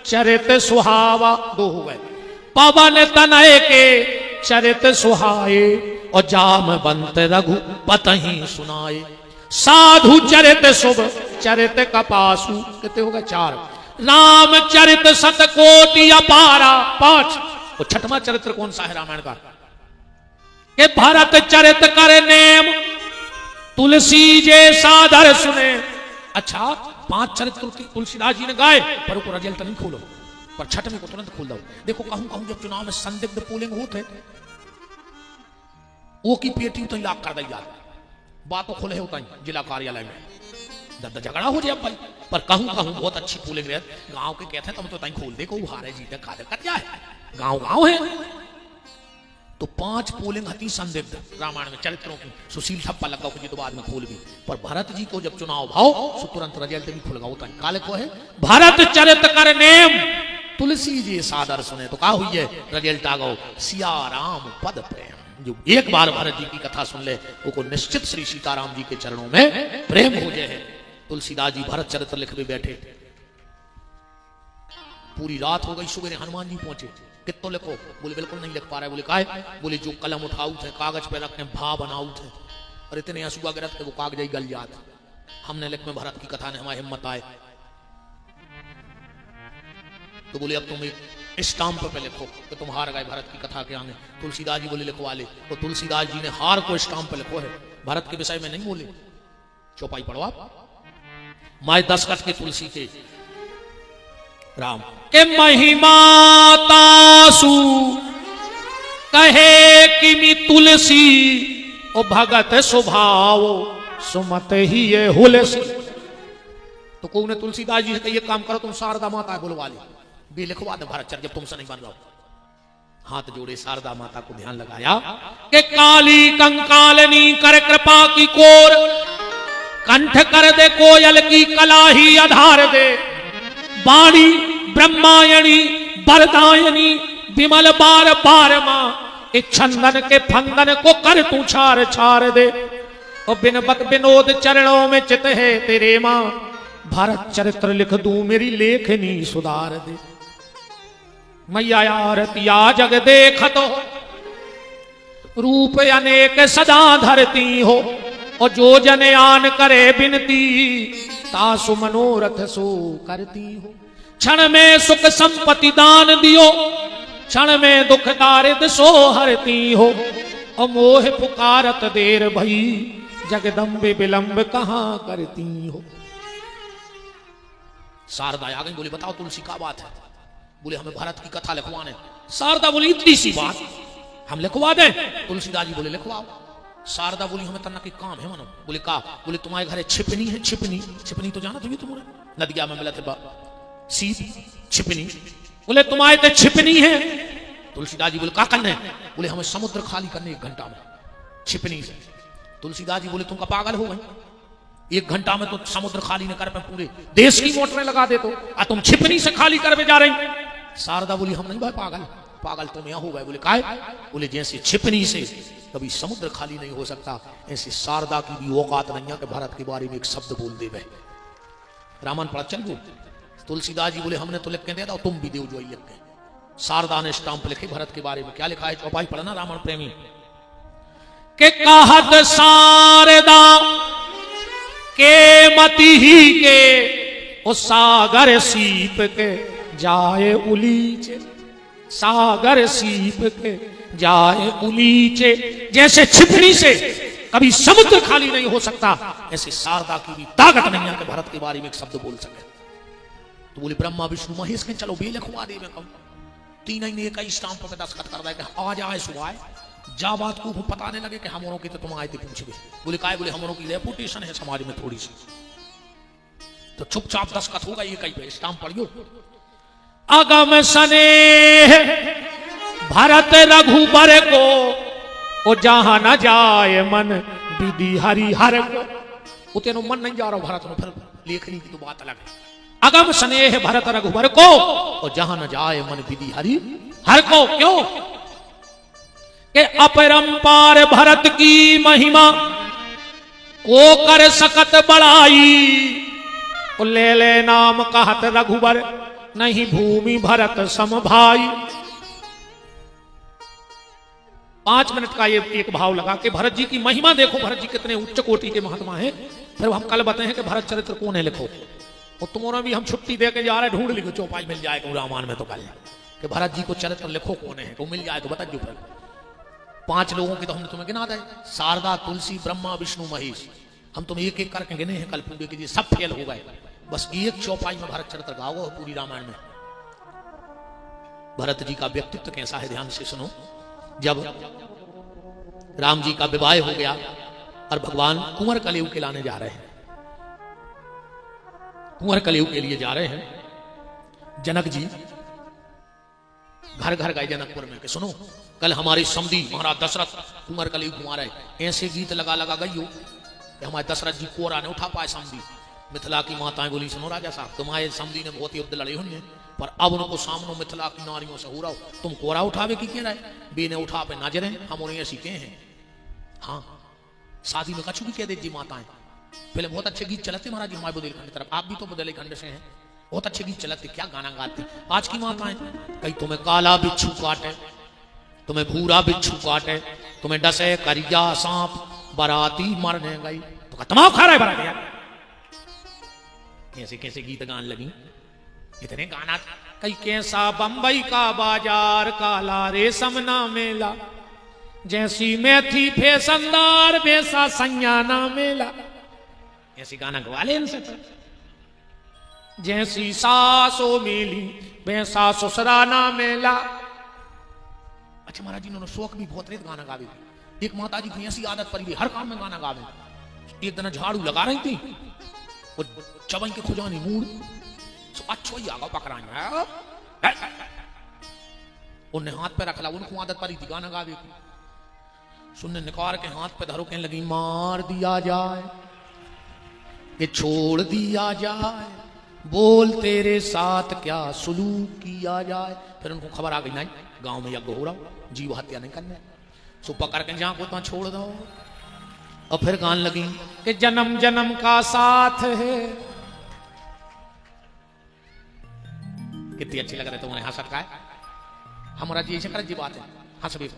चरित सुहावा। 2 हो गए। पवन तनय के चरित सुहाए और जामवंत रघुपति सुनाए। साधु चरित शुभ चरित कपासु। कितने हो गए? 4। राम चरित शतकोटि अपारा। 5। और 6वां चरित्र कौन सा है रामायण का? के भरत चरित कर नेम तुलसी जे सादर सुने। अच्छा 5 चरित्र तुलसीदास जी ने गाए पर ऊपर रिजल्ट नहीं खोलो, पर 6वें को तुरंत खोल दो। देखो कहूं जब चुनाव में संदिग्ध पोलिंग होते वो की पेटी तो लाख कर दी जाती। बातों खुले होता ही जिला कार्यालय में दर्द झगड़ा हो जाए भाई। पर कहूं बहुत अच्छी पोलिंग रहे गांव के कहते हैं तुम तो तई खोल देखो हारे जीते खा दे क्या है। गांव है तो 5 पोलिंग हती संदिग्ध रामायण में चरित्रों की सुशील ठप्पा लगा जी तो बाद में खोल भी। पर भरत जी को जब चुनाव भाव सो तुरंत रिजल्ट भी खुल गया काले को है भरत चरित कर नेम तुलसी जी सादर सुने। तो कहा हुई है रिजल्ट आ गो सिया राम पद प्रेम। जो एक बार भरत जी की कथा सुन ले वो को निश्चित श्री सीताराम जी के चरणों में प्रेम हो जाए। तुलसीदास जी भरत चरित्र लिखवे बैठे, पूरी रात हो गई, सुबह हनुमान जी पहुंचे, कितो लिखो? बोले बिल्कुल नहीं लिख पा रहे। बोले काहे? बोले जो कलम उठाऊ थे कागज पे रखने भा बनाऊ थे और इतने आंसू गिरत थे वो कागज ही गल जाते। हमने लिख में भरत की कथा ने हमारी हिम्मत आए तो बोले अब तुम एक स्टाम्प पे लिखो कि तुम हार गए भरत की कथा के आगे। तुलसीदास जी बोले लिखवा ले। तो तुलसीदास जी ने हार को स्टाम्प पे लिखो है, भरत के विषय में नहीं बोले। चौपाई पढ़ो आप, माय दशरथ के तुलसी के राम के महिमा तासु कहे किमि तुलसी ओ भगत स्वभाव
सुमत ही ये हुलसी।
तो को ने तुलसीदास जी से ये काम करो तुम शारदा माता बुलवा ले, भी लिखवा दे भरत चर जब तुमसे नहीं बन रहा। हाथ जोड़े शारदा माता को ध्यान लगाया कि काली कंकालनी कर कृपा की कोर, कंठ कर दे कोयल की कलाही आधार दे, वाणी ब्रह्मायणी वरदायनी विमल बार बार मां, छंदन के फंदन को कर तू छार छार दे, और बिनबत विनोद चरणों में चित है तेरे मां, भरत चरित्र लिख दूं मेरी लेखनी सुधार दे। मैया आरतिया जग देखत हो, रूप अनेक सदा धरती हो, और जो जन आन करे बिनती तासु मनोरथ सो करती हो। क्षण में सुख संपत्ति दान दियो, क्षण में दुख दारिद्र सो हरती हो, और मोह पुकारत देर भई जगदम्बे विलंब कहां करती हो। शारदा आ गई, बोली बताओ तुलसी का बात है? बोले हमें भरत की कथा लिखवाने। शारदा बोली इतनी सी बात हम लिखवा दें? तुलसीदास जी बोले लिखवाओ। शारदा बोली हमें तना के काम है मनो। बोले का? बोले तुम्हारे घरे छिपनी है, छिपनी छिपनी तो जाना तुम्हें, तुम्हारे नदिया में मिला थे सीप छिपनी। बोले तुम्हारे तो छिपनी है। तुलसीदास जी बोले का करना है? बोले हमें समुद्र खाली करने 1 घंटा में छिपनी से। तुलसीदास जी बोले तुम का पागल हो गए? 1 घंटा में तो समुद्र खाली न कर पे पूरे देश की मोटरें लगा दे तो तुम छिपनी से खाली कर जा रही। शारदा बोली हम नहीं भाई पागल, पागल तुम यहां हो गए। बोले काहे? बोले जैसे छिपनी से कभी समुद्र खाली नहीं हो सकता, ऐसे शारदा की भी औकात नहीं है कि भारत के बारे में एक शब्द बोल दे। रामायण पढ़ा चल गो। तुलसीदास जी बोले हमने तो लिख के दे दो, तुम भी दो जो लिख के। शारदा ने स्टाम्प लिखे भरत के बारे में। क्या लिखा है? चौपाई पढ़ना रामायण प्रेमी के कहत शारदा के मति ही के ओ सागर सीप के जाए उलीचे, सागर सीप के जाए उलीचे। जैसे छिपनी से कभी समुद्र खाली नहीं हो सकता, ऐसे शारदा की भी ताकत नहीं है कि भारत के बारे में एक शब्द बोल सके। तो बोले ब्रह्मा विष्णु महेश के चलो भी लिखवा दे। मैं कहूं 3 ही ने कई स्टाम्प पे दस्तखत कर दे आज आए सुबह जा बात को पताने लगे कि हमरों की तो तुम आए थे पूछ गए। बोले काय? बोले हमरों की रेपुटेशन है समाज में थोड़ी सी, तो चुपचाप दस्तखत होगा ये कहीं पे स्टाम्प पढ़ियो। अगम सने भरत रघुबर को ओ जहां न जाए मन विधि हरिहर को। उतेनो मन नहीं जा रहा भरत में, फिर लेखनी की तो बात अलग है। अगम स्नेह भरत रघुबर को और जहां न जाए मन विधि हरि हर को। क्यों? के अपरंपार भरत की महिमा को कर सकत बड़ाई, ले ले नाम कहत रघुबर नहीं भूमि भरत सम भाई। 5 मिनट का ये एक भाव लगा कि भरत जी की महिमा देखो, भरत जी कितने उच्च कोटि के महात्मा हैं। फिर हम कल बताए हैं कि भरत चरित्र कौन है लिखो, और तुम्हारा भी हम छुट्टी दे के जा रहे हैं, ढूंढ लिखो चौपाई मिल जाएगा रामायण में। तो कल कि भरत जी को चरित्र लिखो कौन है, तो मिल जाए तो बता जो। फिर 5 लोगों की तो हमने तुम्हें गिना दे, शारदा तुलसी ब्रह्मा विष्णु महेश। हम तुम्हें एक एक करके गिने हैं कल पूरे के लिए, सब फेल हो गए। बस एक चौपाई में भरत चरित्र गाओ पूरी रामायण में। भरत जी का व्यक्तित्व कैसा है ध्यान से सुनो। जब राम जी का विवाह हो गया और भगवान कुंवर कलयुग के लाने जा रहे हैं, कुंवर कलयुग के लिए जा रहे हैं, जनक जी
घर घर गए जनकपुर में कि सुनो कल हमारे समधी महाराज दशरथ कुंवर कली कुमार है, ऐसे गीत लगा लगा गई हो कि हमारे दशरथ जी कोरा ने उठा पाए समधी। मिथिला की माताएं बोली सुनो राजा साहब तुम्हारे समधी ने बहुत युद्ध लड़े होंगे, पर अब उनको सामने मिथिला की नारियों से हो रहा हो, तुम कोरा उठावे की कह रहे बे ने उठा पे नजरे हम उन्हें ऐसी कहे हैं। हाँ शादी में कछु भी कह दीजिए माताएं। पहले बहुत अच्छे गीत चलते महाराज जी हमारे बुंदेलखंड तरफ, आप भी तो बुंदेलखंड से हैं, बहुत अच्छे गीत चलते, क्या गाना गाते। आज की माताएं कहीं तुम्हें काला बिच्छू काटे, तुम्हें भूरा बिच्छू काटे, तुम्हें डसे करिया सांप, बाराती मरने गई तो तमाम खा रहा है बाराती। कैसे कैसे गीत गान लगी, इतने गाना।
कई कैसा बंबई का बाजार काला रेशम ना मेला, जैसी मैथी फैशनदार वैसा सैयाना मेला।
ऐसे गाना गवा ले इनसे।
जैसी सासो मेली वैसा ससुराना मेला।
अच्छा महाराज जी इन्होंने शौक भी बहुत रेत गाना गावे। एक माता जी की ऐसी आदत पड़ी हर काम में गाना गावे। एक दिन झाड़ू लगा रही थी, वो चबई के खुजानी मूड अच्छो ही आगा पकड़ा उन्हें हाथ पे रख ला, उनको आदत पड़ी थी गाना गावे की। सुनने निकाल के हाथ पे धरो कहने लगी मार दिया जाए कि छोड़ दिया जाए, बोल तेरे साथ क्या सुलूक किया जाए। फिर उनको खबर आ गई नहीं गांव में यज्ञ हो रहा, जीव हत्या नहीं करने, सो पकड़ के जहां को छोड़ दो। और फिर गान लगी
कि जन्म जन्म का साथ है।
कितनी अच्छी लग रही तुम्हारे हंसत का है। हमारा जी ऐसे कर जी बात है, हंस भी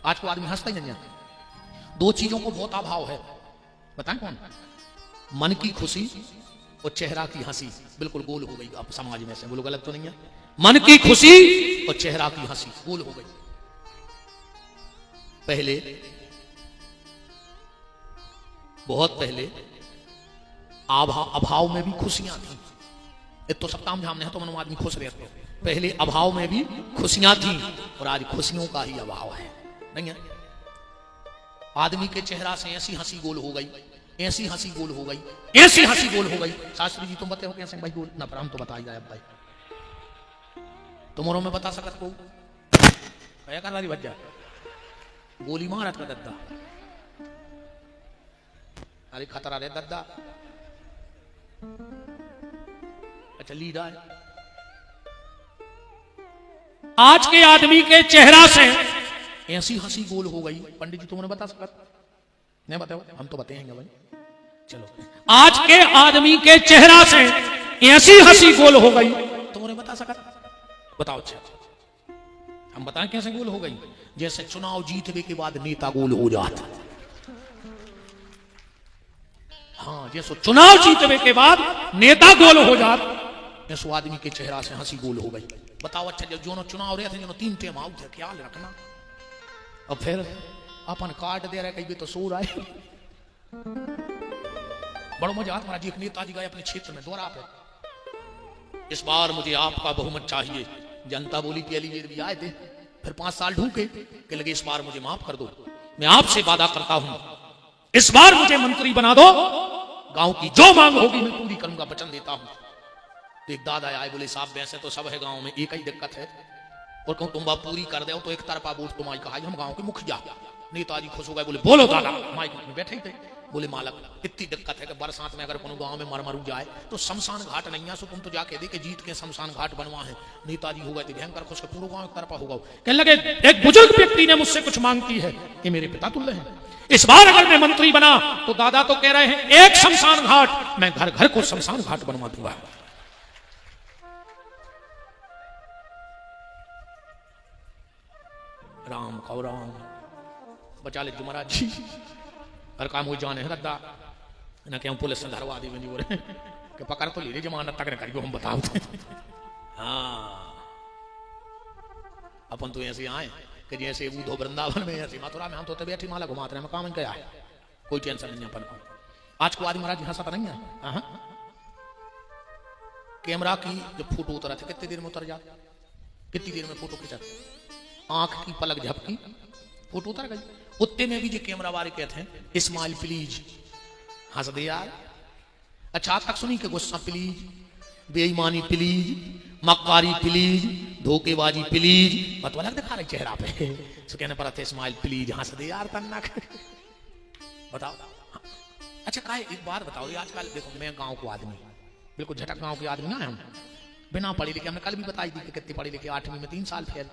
आज को आदमी हंसता ही नहीं है। दो चीजों को बहुत अभाव है, बताएं कौन? मन की खुशी और चेहरा की हंसी। बिल्कुल गोल हो गई आप समाज में से, बोलो गलत तो नहीं है। मन की खुशी और चेहरा की हंसी गोल हो गई। पहले बहुत पहले अभाव में भी खुशियां थी। एक तो सप्ताह झामने है तो मन आदमी खुश रहते हैं। पहले अभाव में भी खुशियां थी और आज खुशियों का ही अभाव है, नहीं है। आदमी के चेहरा से ऐसी हंसी गोल हो गई, ऐसी हंसी गोल हो गई, ऐसी हंसी गोल हो गई। शास्त्री जी तुम बताओ कैसे भाई गोल ना, पर हम तो बता ही जाए भाई। तुम में बता सकत को क्या कर रही भज्जा गोली मारत का दद्दा, अरे खतरा रे दद्दा। अच्छा लीडर
आज के आदमी के चेहरा से
ऐसी हंसी गोल हो गई। पंडित जी तुमने बता सकत नहीं, बताओ हम तो बताएंगे भाई। चलो
आज के आदमी के चेहरा से ऐसी हंसी गोल हो गई,
तुमने बता सकत? बताओ। अच्छा हम बताएं कैसे गोल हो गई। जैसे चुनाव जीतने के बाद नेता गोल हो जाता। हाँ जैसे
चुनाव जीतने के बाद नेता गोल हो जाता,
ऐसो आदमी के चेहरा से हंसी गोल हो गई। बताओ अच्छा जो चुनाव रहे थे, जो 3 टेम आउट थे, ख्याल रखना। और फिर अपन काट दे रहे, कहीं भी तो सो रहा है। बड़ा मजा आता महाराज जी। एक नेताजी गए अपने क्षेत्र में द्वारा पे, इस बार मुझे आपका बहुमत चाहिए। जनता बोली पीएलई भी आए थे, फिर 5 साल ढूंढे कि लगे इस बार मुझे माफ कर दो, मैं आपसे वादा करता हूं इस बार मुझे मंत्री बना दो, गांव की जो मांग होगी मैं पूरी करूंगा, वचन देता हूं। तो एक दादा आए, बोले साहब वैसे तो सब है गांव में, एक ही दिक्कत है, और कहूं तुम बात पूरी कर दो तो एक तरफा वोट तुम्हारी कहा, हम गांव के मुखिया। नेताजी खुश हो गए, बोले बोलो दादा। माइक में बैठे ही थे, बोले मालक इतनी दिक्कत है कि बरसात में अगर कोनो गांव में मरू जाए तो शमशान घाट नहीं है, सो तुम तो जाके दे के जीत के शमशान घाट बनवा है। नेताजी हो गए थे भयंकर खुश के पूरा गांव एक तरफा होगा।
कहने लगे एक बुजुर्ग व्यक्ति ने मुझसे कुछ मांग की है कि मेरे पिता तुल्य हैं, इस बार अगर मैं मंत्री बना तो दादा तो कह रहे हैं एक शमशान घाट, मैं घर घर को शमशान घाट बनवा दूंगा।
राम कौ राम बचा ले महाराज जी, हर काम हो जाने है रद्दा ना क्या पुलिस ने धरवा दी बनी बोले कि पकड़ तो ले ले जमानत तक न करियो हम बताओ। हाँ अपन तो ऐसे आए कि जैसे बूढ़ो वृंदावन में, ऐसे मथुरा में हम तो बैठी माला घुमाते रहे, काम क्या है, कोई टेंशन नहीं अपन को। आज को आदमी महाराज हंसता नहीं है। कैमरा की जब फोटो उतरा था कितनी देर में उतर जाता, कितनी देर में फोटो खिंचा, आंख की पलक झपकी फोटो उतर गई। उत्ते में भी जो कैमरा वाले कहते हैं स्माइल प्लीज, हंस दे यार। अच्छा तक सुनी के गुस्सा प्लीज, बेईमानी प्लीज,
मक्कारी प्लीज, धोखेबाजी प्लीज, बतवा लग दिखा रही चेहरा पे, सो कहने पर थे स्माइल प्लीज, हंस दे यार तन्ना। बताओ अच्छा काय एक बात बताओ, आजकल देखो मैं गांव को आदमी, बिल्कुल झटक गांव के आदमी हैं हम, बिना पढ़े लिखे, हमने कल भी बताई थी कि कितने पढ़े लिखे, 8वीं में 3 साल फेल,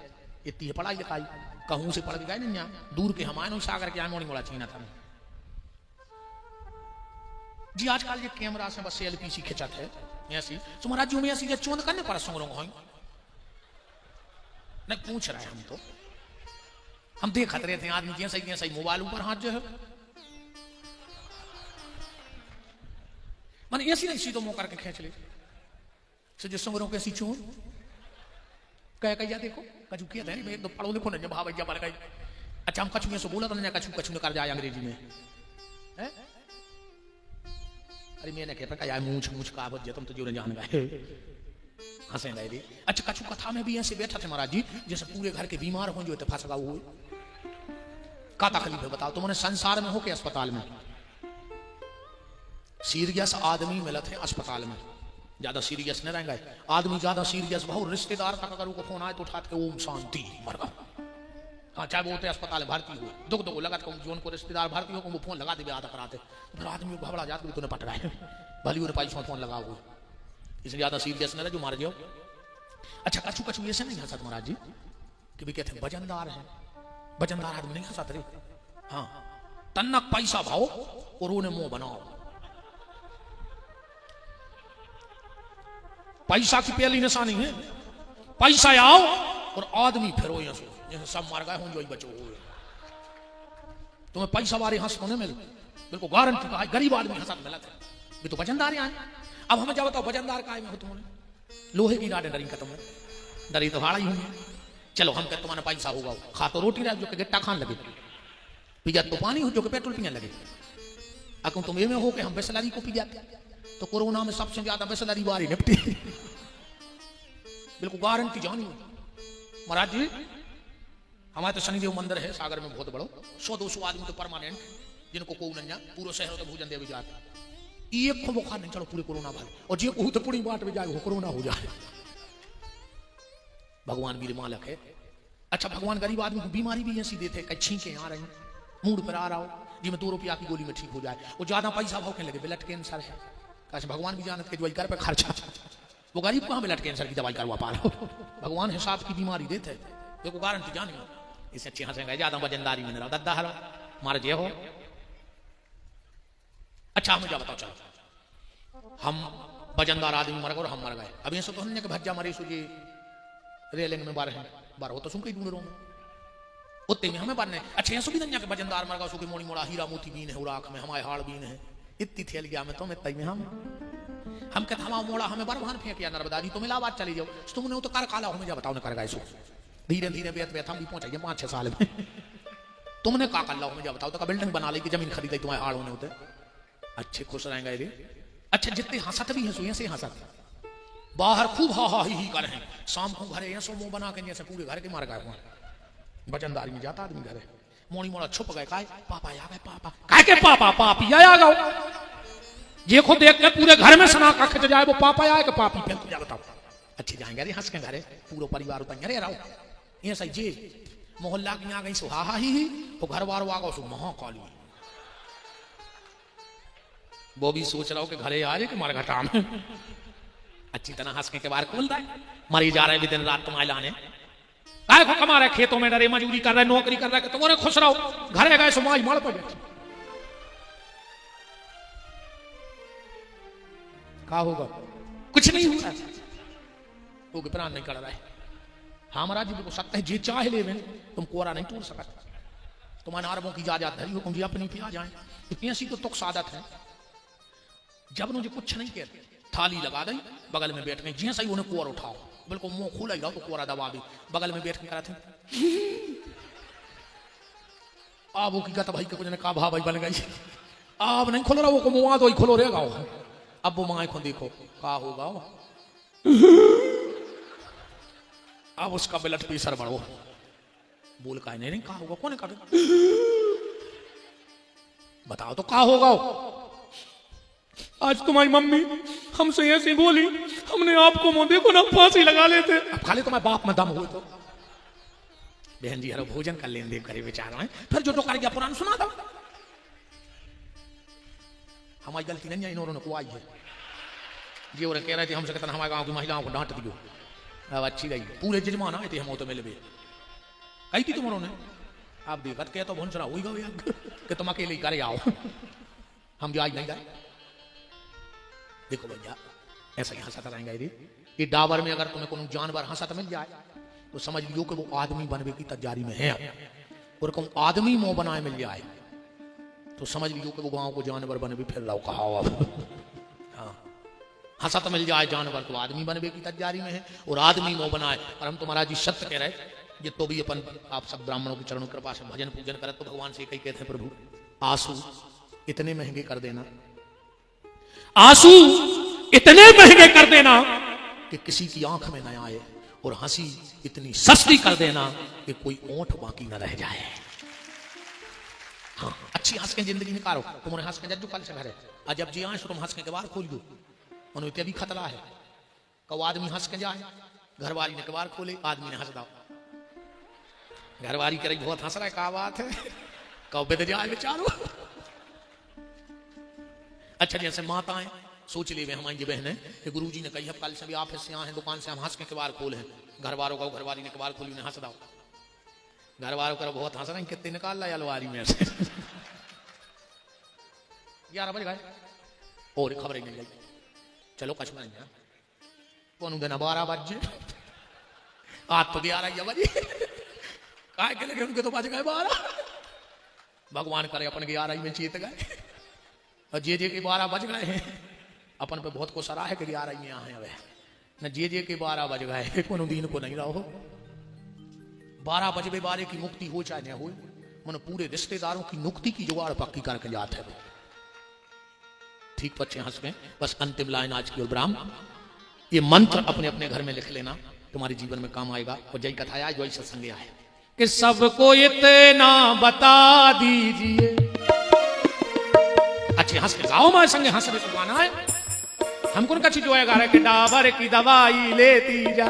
इतनी है पढ़ाई लिखाई, कहूं से पढ़ के गए नहीं, दूर के हम आए सागर के आए मोड़ी मोड़ा चीना था जी। आजकल ये कैमरा से बस एलपीसी खिंचत है ऐसी, तो महाराज जी में ऐसी जो चोंद करने पर सुंगरों हो नहीं पूछ रहे हम, तो हम देखते रहते हैं आदमी जैसे मोबाइल ऊपर हाथ जो है, मैंने ऐसी नहीं सीधो मुंह करके खींच ले, सो जो सुंगरों के ऐसी चोंद कह कहिया देखो कछु किया था मैं तो पढ़ो लिखो ना, जब भा भैया पर गई। अच्छा हम कछु में से बोला तो ना कछु कछु न कर जाए अंग्रेजी में है? अरे मैंने कहता कहा मूछ मूछ का आवत तुम तो जो जान गए, हंसे गए। अच्छा कछु कथा में भी ऐसे बैठा थे महाराज जी, जैसे पूरे घर के बीमार हो जो फंस गए हुए, का तकलीफ है बताओ तुमने संसार में हो के अस्पताल में, सीरियस आदमी मिलत है अस्पताल में, ज्यादा सीरियस नहीं रहेंगे आदमी, ज्यादा सीरियस बहुत रिश्तेदार तक अगर फोन आए तो उठाते के ओम शांति मर गया, हाँ चाहे वो होते अस्पताल में भर्ती हो, दुख दुख लगा जोन को रिश्तेदार भर्ती हो वो फोन लगा दे आधा कराते, तो फिर आदमी घबरा जाते तूने पट रहा है भली उन्हें पैसा फोन लगा हुआ, इसलिए ज्यादा सीरियस न रहे जो मार जाओ। अच्छा कछु कछु ऐसे नहीं हंसत महाराज जी कि भी कहते वजनदार है, वजनदार आदमी नहीं हंसत रे, हाँ तन्नक पैसा भाओ और उन्हें मुंह बनाओ, पैसा की पहली निशानी है, पैसा आओ और आदमी फिरो यहाँ जैसे सब मार गए हों जो बचो हो, तुम्हें पैसा वाले हंस को नहीं मिले, बिल्कुल गारंटी का है, गरीब आदमी हंसा मिलता है, ये तो वजनदार यहाँ। अब हमें क्या बताओ वजनदार का में हो तुमने, लोहे की गाड़े डरी का तुमने डरी तो भाड़ा ही होंगे, चलो हम कहते तुम्हारा पैसा होगा, खा तो रोटी रहे जो कि गिट्टा खान लगे, पिया तो पानी हो जो कि पेट्रोल पीने लगे, अगर तुम ये में हो कि हम बिस्लरी को पी जाते तो कोरोना में सबसे ज्यादा बिस्लरी वाली निपटी, बिल्कुल गारंटी जानी महाराज जी। हमारे तो शनिदेव मंदिर है सागर में बहुत बड़ो, 100-200 आदमी तो परमानेंट, जिनको को नहीं पूरे शहर तो भोजन देवी जाता, एक को बुखार नहीं चलो पूरे कोरोना भाई, और जो को तो पूरी बात में जाए वो कोरोना हो जाए, भगवान भी मालक है। अच्छा भगवान गरीब आदमी को बीमारी भी ऐसी देते कहीं छींके आ रही, मूड पर आ रहा हो जी में 2 रुपया की गोली में ठीक हो जाए, वो ज्यादा पैसा भौंकने लगे ब्लड कैंसर है, कैसे भगवान भी जानते के दवाई कर पे खर्चा, वो गरीब कहाँ ब्लड कैंसर की दवाई करवा पा रहा हो, भगवान हिसाब की बीमारी देते देखो गारंटी जानी, इससे अच्छी हंसेंगे ज्यादा वजनदारी में रहा दद्दा हरो मार जे हो। अच्छा हमें क्या बताओ, चलो हम वजनदार आदमी मर गए और हम मर गए, अब ऐसा तो हमने कि भज्जा मरी सुजी रेलिंग में बार हो तो सुन कहीं ढूंढ रहा हूँ उतने में हमें बारने। अच्छा ऐसा भी नहीं कि वजनदार मर गया सुखी मोड़ी मोड़ा हीरा मोती बीन है उराख में, हमारे हाड़ बीन है, इतनी थैल गया में तो मैं तई में हम कहते हमारा मोड़ा हमें बरबान फेंक या नर्मदा जी तुम इलाहाबाद चली जाओ, तुमने तो कर काला हमें जा बताओ कर गए, धीरे धीरे बेत बेत हम भी पहुंचे 5-6 साल में, तुमने का कर लो हमें जा बताओ, तो बिल्डिंग बना ली जमीन खरीदी तुम्हारे हाड़ होने होते, अच्छे खुश रहेंगे रे। अच्छा जितने हंसत भी है से हंसत बाहर खूब हा हा ही कर हैं, शाम को घरे ऐसो मुंह बना के जैसे पूरे घर के मार गए, वजनदारी में जाता आदमी घरे मोड़ी मोड़ा छुप गए, काय पापा आ गए, पापा काय के पापा पापी आ गए, ये खुद देख के पूरे घर में सना का खिंच जाए, वो पापा आए कि पापी फिर तुझे बताओ, अच्छे जाएंगे अरे हंस के घरे पूरा परिवार उतर अरे रहो ये सही जे मोहल्ला की आ गई सो हा ही वो घर बार आ गो सो महाकाली, वो भी सोच रहा हो कि घरे आ जाए कि मारे घटा में अच्छी तरह हंस के बाहर खोलता है, मरी जा रहे भी दिन रात तुम्हारे लाने काय को कमा रहे, खेतों में डरे मजदूरी कर रहे नौकरी कर रहे, तुम्हारे खुश रहो, घरे गए समाज माल पर क्या होगा, कुछ नहीं हुआ, वो प्राण नहीं कर रहा है। हाँ महाराज जी को सकता है जे चाहे ले में तुम कोरा नहीं तोड़ सकता, तुम्हारे अरबों की जायदाद धरी हो तुम जी अपनी पे आ जाए, इतनी ऐसी तो तुक सादत है, जब मुझे कुछ नहीं कहते थाली लगा दी बगल में बैठ गई, जी सही उन्हें कोर उठाओ, बिल्कुल मुंह खुला ही रहो तो कोरा दबा दी, बगल में बैठ के करा थे आप वो की कहता भाई के कुछ ने कहा भा भाई बन गई, आप नहीं खोल रहा वो को मुआ तो ही खोलो रहेगा, अब वो माए को देखो क्या होगा, अब उसका ब्लड प्रेशर बढ़ो, बोल का नहीं कहा होगा, कौन कर बताओ तो क्या होगा,
आज तुम्हारी मम्मी हमसे ऐसे बोली हमने आपको मुंह देखो ना फांसी लगा लेते। अब खाली तो मैं बाप में दम हुए तो बहन जी हरो भोजन कर लेन देव करे बेचारा है। फिर जो कर गया पुराण सुना था। हमारी गलती नहीं है, इन्होंने को आई है जी। और कह रहे थे हमसे कहते हमारे गांव की महिलाओं को डांट दियो। अब अच्छी रही पूरे जजमान आए थे हम तो मिले कही थी तुम उन्होंने। आप देखत के तो भुनसरा हुई गए कि तुम अकेले करे आओ हम जो आज नहीं गए। देखो भैया ऐसा ही हंसता रहेंगे रे। ये डाबर में अगर तुम्हें कोनो जानवर हंसत मिल जाए तो समझ लियो कि वो आदमी बनने की तैयारी में है। और कौन आदमी मुंह बनाए मिल जाए तो समझ लियो कि वो गांव को जानवर बने भी फिर रहो कहा। हाँ हंसत मिल जाए जानवर तो आदमी बनने की तैयारी में है और आदमी मुंह बनाए। और हम तो महाराज जी सत्य कह रहे ये तो भी अपन आप सब ब्राह्मणों की चरणों कृपा से भजन पूजन करे तो भगवान से कही कहते हैं प्रभु आंसू इतने महंगे कर देना, आंसू इतने महंगे कर देना
कि किसी की आंख में न आए और हंसी इतनी सस्ती कर देना कि कोई ओंठ बाकी न रह जाए। हाँ अच्छी हंस के जिंदगी निकालो। तुम्हारे हंस के जज्जू कल से घर है आज जब जी आए तुम हंस के कबार खोल दो उन्हें भी खतरा है। कब आदमी हंस के जाए घरवाली ने कबार खोले आदमी ने हंस दाओ। घरवाली करे बहुत हंस रहा है क्या बात है कब बेद जाए बेचारो। अच्छा जैसे माताएं सोच ले हमारी बहन कि गुरुजी ने कही कल से भी ऑफिस से यहाँ है दुकान से हम हंस के कबार खोले हैं। घर वालों का घरवाली ने कबार खोली उन्हें हंस दाओ। घर वालों का बहुत हंस रहे हैं कितने निकाल रहा है अलवारी में से 11 बज गए और खबर ही नहीं गई। चलो कछ में कौन देना 12 बजे आज तो 11 बजे काय के लगे उनके तो बज गए 12। भगवान करे अपन 11 में चेत गए और जे के 12 बज गए हैं अपन पे बहुत को सराह है कि 11 में यहाँ है न जे के 12 बज गए कोनो दिन को नहीं रहो। 12 बजे 12 की मुक्ति हो चाहे न हो मन पूरे रिश्तेदारों की मुक्ति की जुगाड़ पक्की करके जाते हैं। ठीक बच्चे हंस गए। बस अंतिम लाइन आज की। और ब्राह्मण ये मंत्र अपने अपने घर में लिख लेना तुम्हारे जीवन में काम आएगा। और जय कथा आज वही सत्संग आए
कि सबको इतना बता दीजिए। अच्छे हंस के गाओ मां संगे हंस तो गाना है हमको कच्ची जो है गा रहे कि डाबर की दवाई लेती जा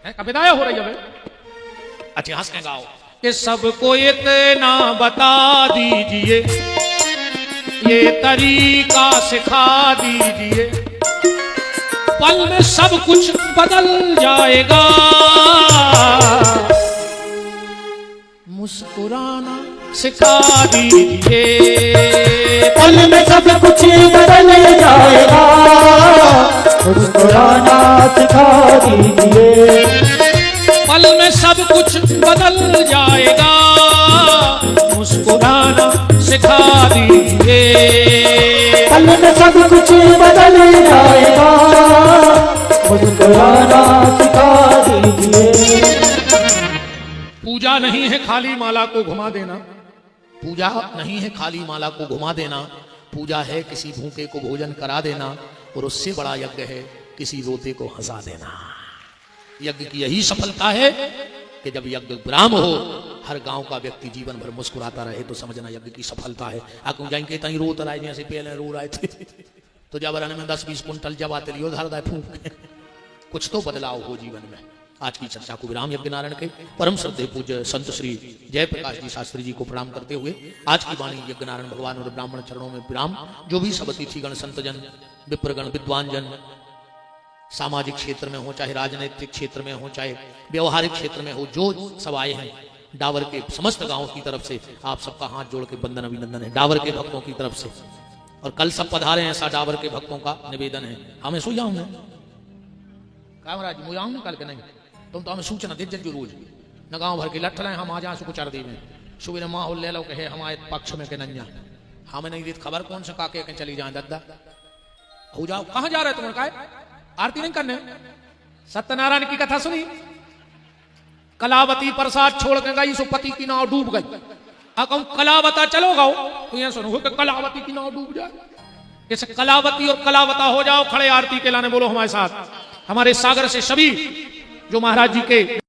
है कविताएं हो रही है। अच्छे हंस के गाओ कि सबको इतना बता दीजिए ये तरीका सिखा दीजिए पल में सब कुछ बदल जाएगा। मुस्कुराना सिखा दीजिए
पल में सब कुछ बदल जाएगा। मुस्कुराना सिखा दीजिए
पल में सब कुछ बदल जाएगा। मुस्कुराना सिखा दीजिए
पल में सब कुछ बदल जाएगा। मुस्कुराना सिखा दीजिए।
पूजा नहीं है खाली माला को घुमा देना।
पूजा नहीं है खाली माला को घुमा देना। पूजा है किसी भूखे को भोजन करा देना। और उससे बड़ा यज्ञ है किसी रोते को हंसा देना। यज्ञ की यही सफलता है कि जब यज्ञ विराम हो हर गांव का व्यक्ति जीवन भर मुस्कुराता रहे तो समझना यज्ञ की सफलता है। आकू जाएंगे तहीं रोत रहे जैसे पहले रो रहे थे तो जब में 10-20 कुंटल जब आते लियो धर फूक कुछ तो बदलाव हो जीवन में। आज की चर्चा को विराम यज्ञ नारायण के परम श्रद्धेय पूज्य संत श्री जयप्रकाश जी शास्त्री जी को प्रणाम करते हुए आज की वाणी यज्ञ नारायण भगवान और ब्राह्मण चरणों में विराम। जो भी सब अतिथिगण संतजन विप्रगण विद्वान जन सामाजिक क्षेत्र में हो चाहे राजनीतिक क्षेत्र में हो चाहे व्यवहारिक क्षेत्र में हो जो सब आए हैं डावर के समस्त गांवों की तरफ से आप सबका हाथ जोड़ के बंदन अभिनंदन है डावर के भक्तों की तरफ से। और कल सब पधारे हैं ऐसा डावर के भक्तों का निवेदन है। हमें सो जाऊंगे कामराज मुझे आऊंगे कल के नहीं तुम तो हमें सूचना दे जो रोज न गांव भर के लठ रहे हम आ जाए सुख चढ़ दी में सुबह माहौल ले लो के हमारे पक्ष में के नैया हमें नहीं दी खबर कौन सा काके के चली जाए दद्दा हो जाओ कहां जा रहे तुम का आरती नहीं करने। सत्यनारायण की कथा सुनी कलावती प्रसाद छोड़ के गई सो पति की नाव डूब गई। कहूं कलावता चलो गाओ तो यह सुनो कि कलावती की नाव डूब जाए। जैसे कलावती और कलावता हो जाओ खड़े आरती के लाने बोलो हमारे साथ। हमारे सागर से सभी जो महाराज जी के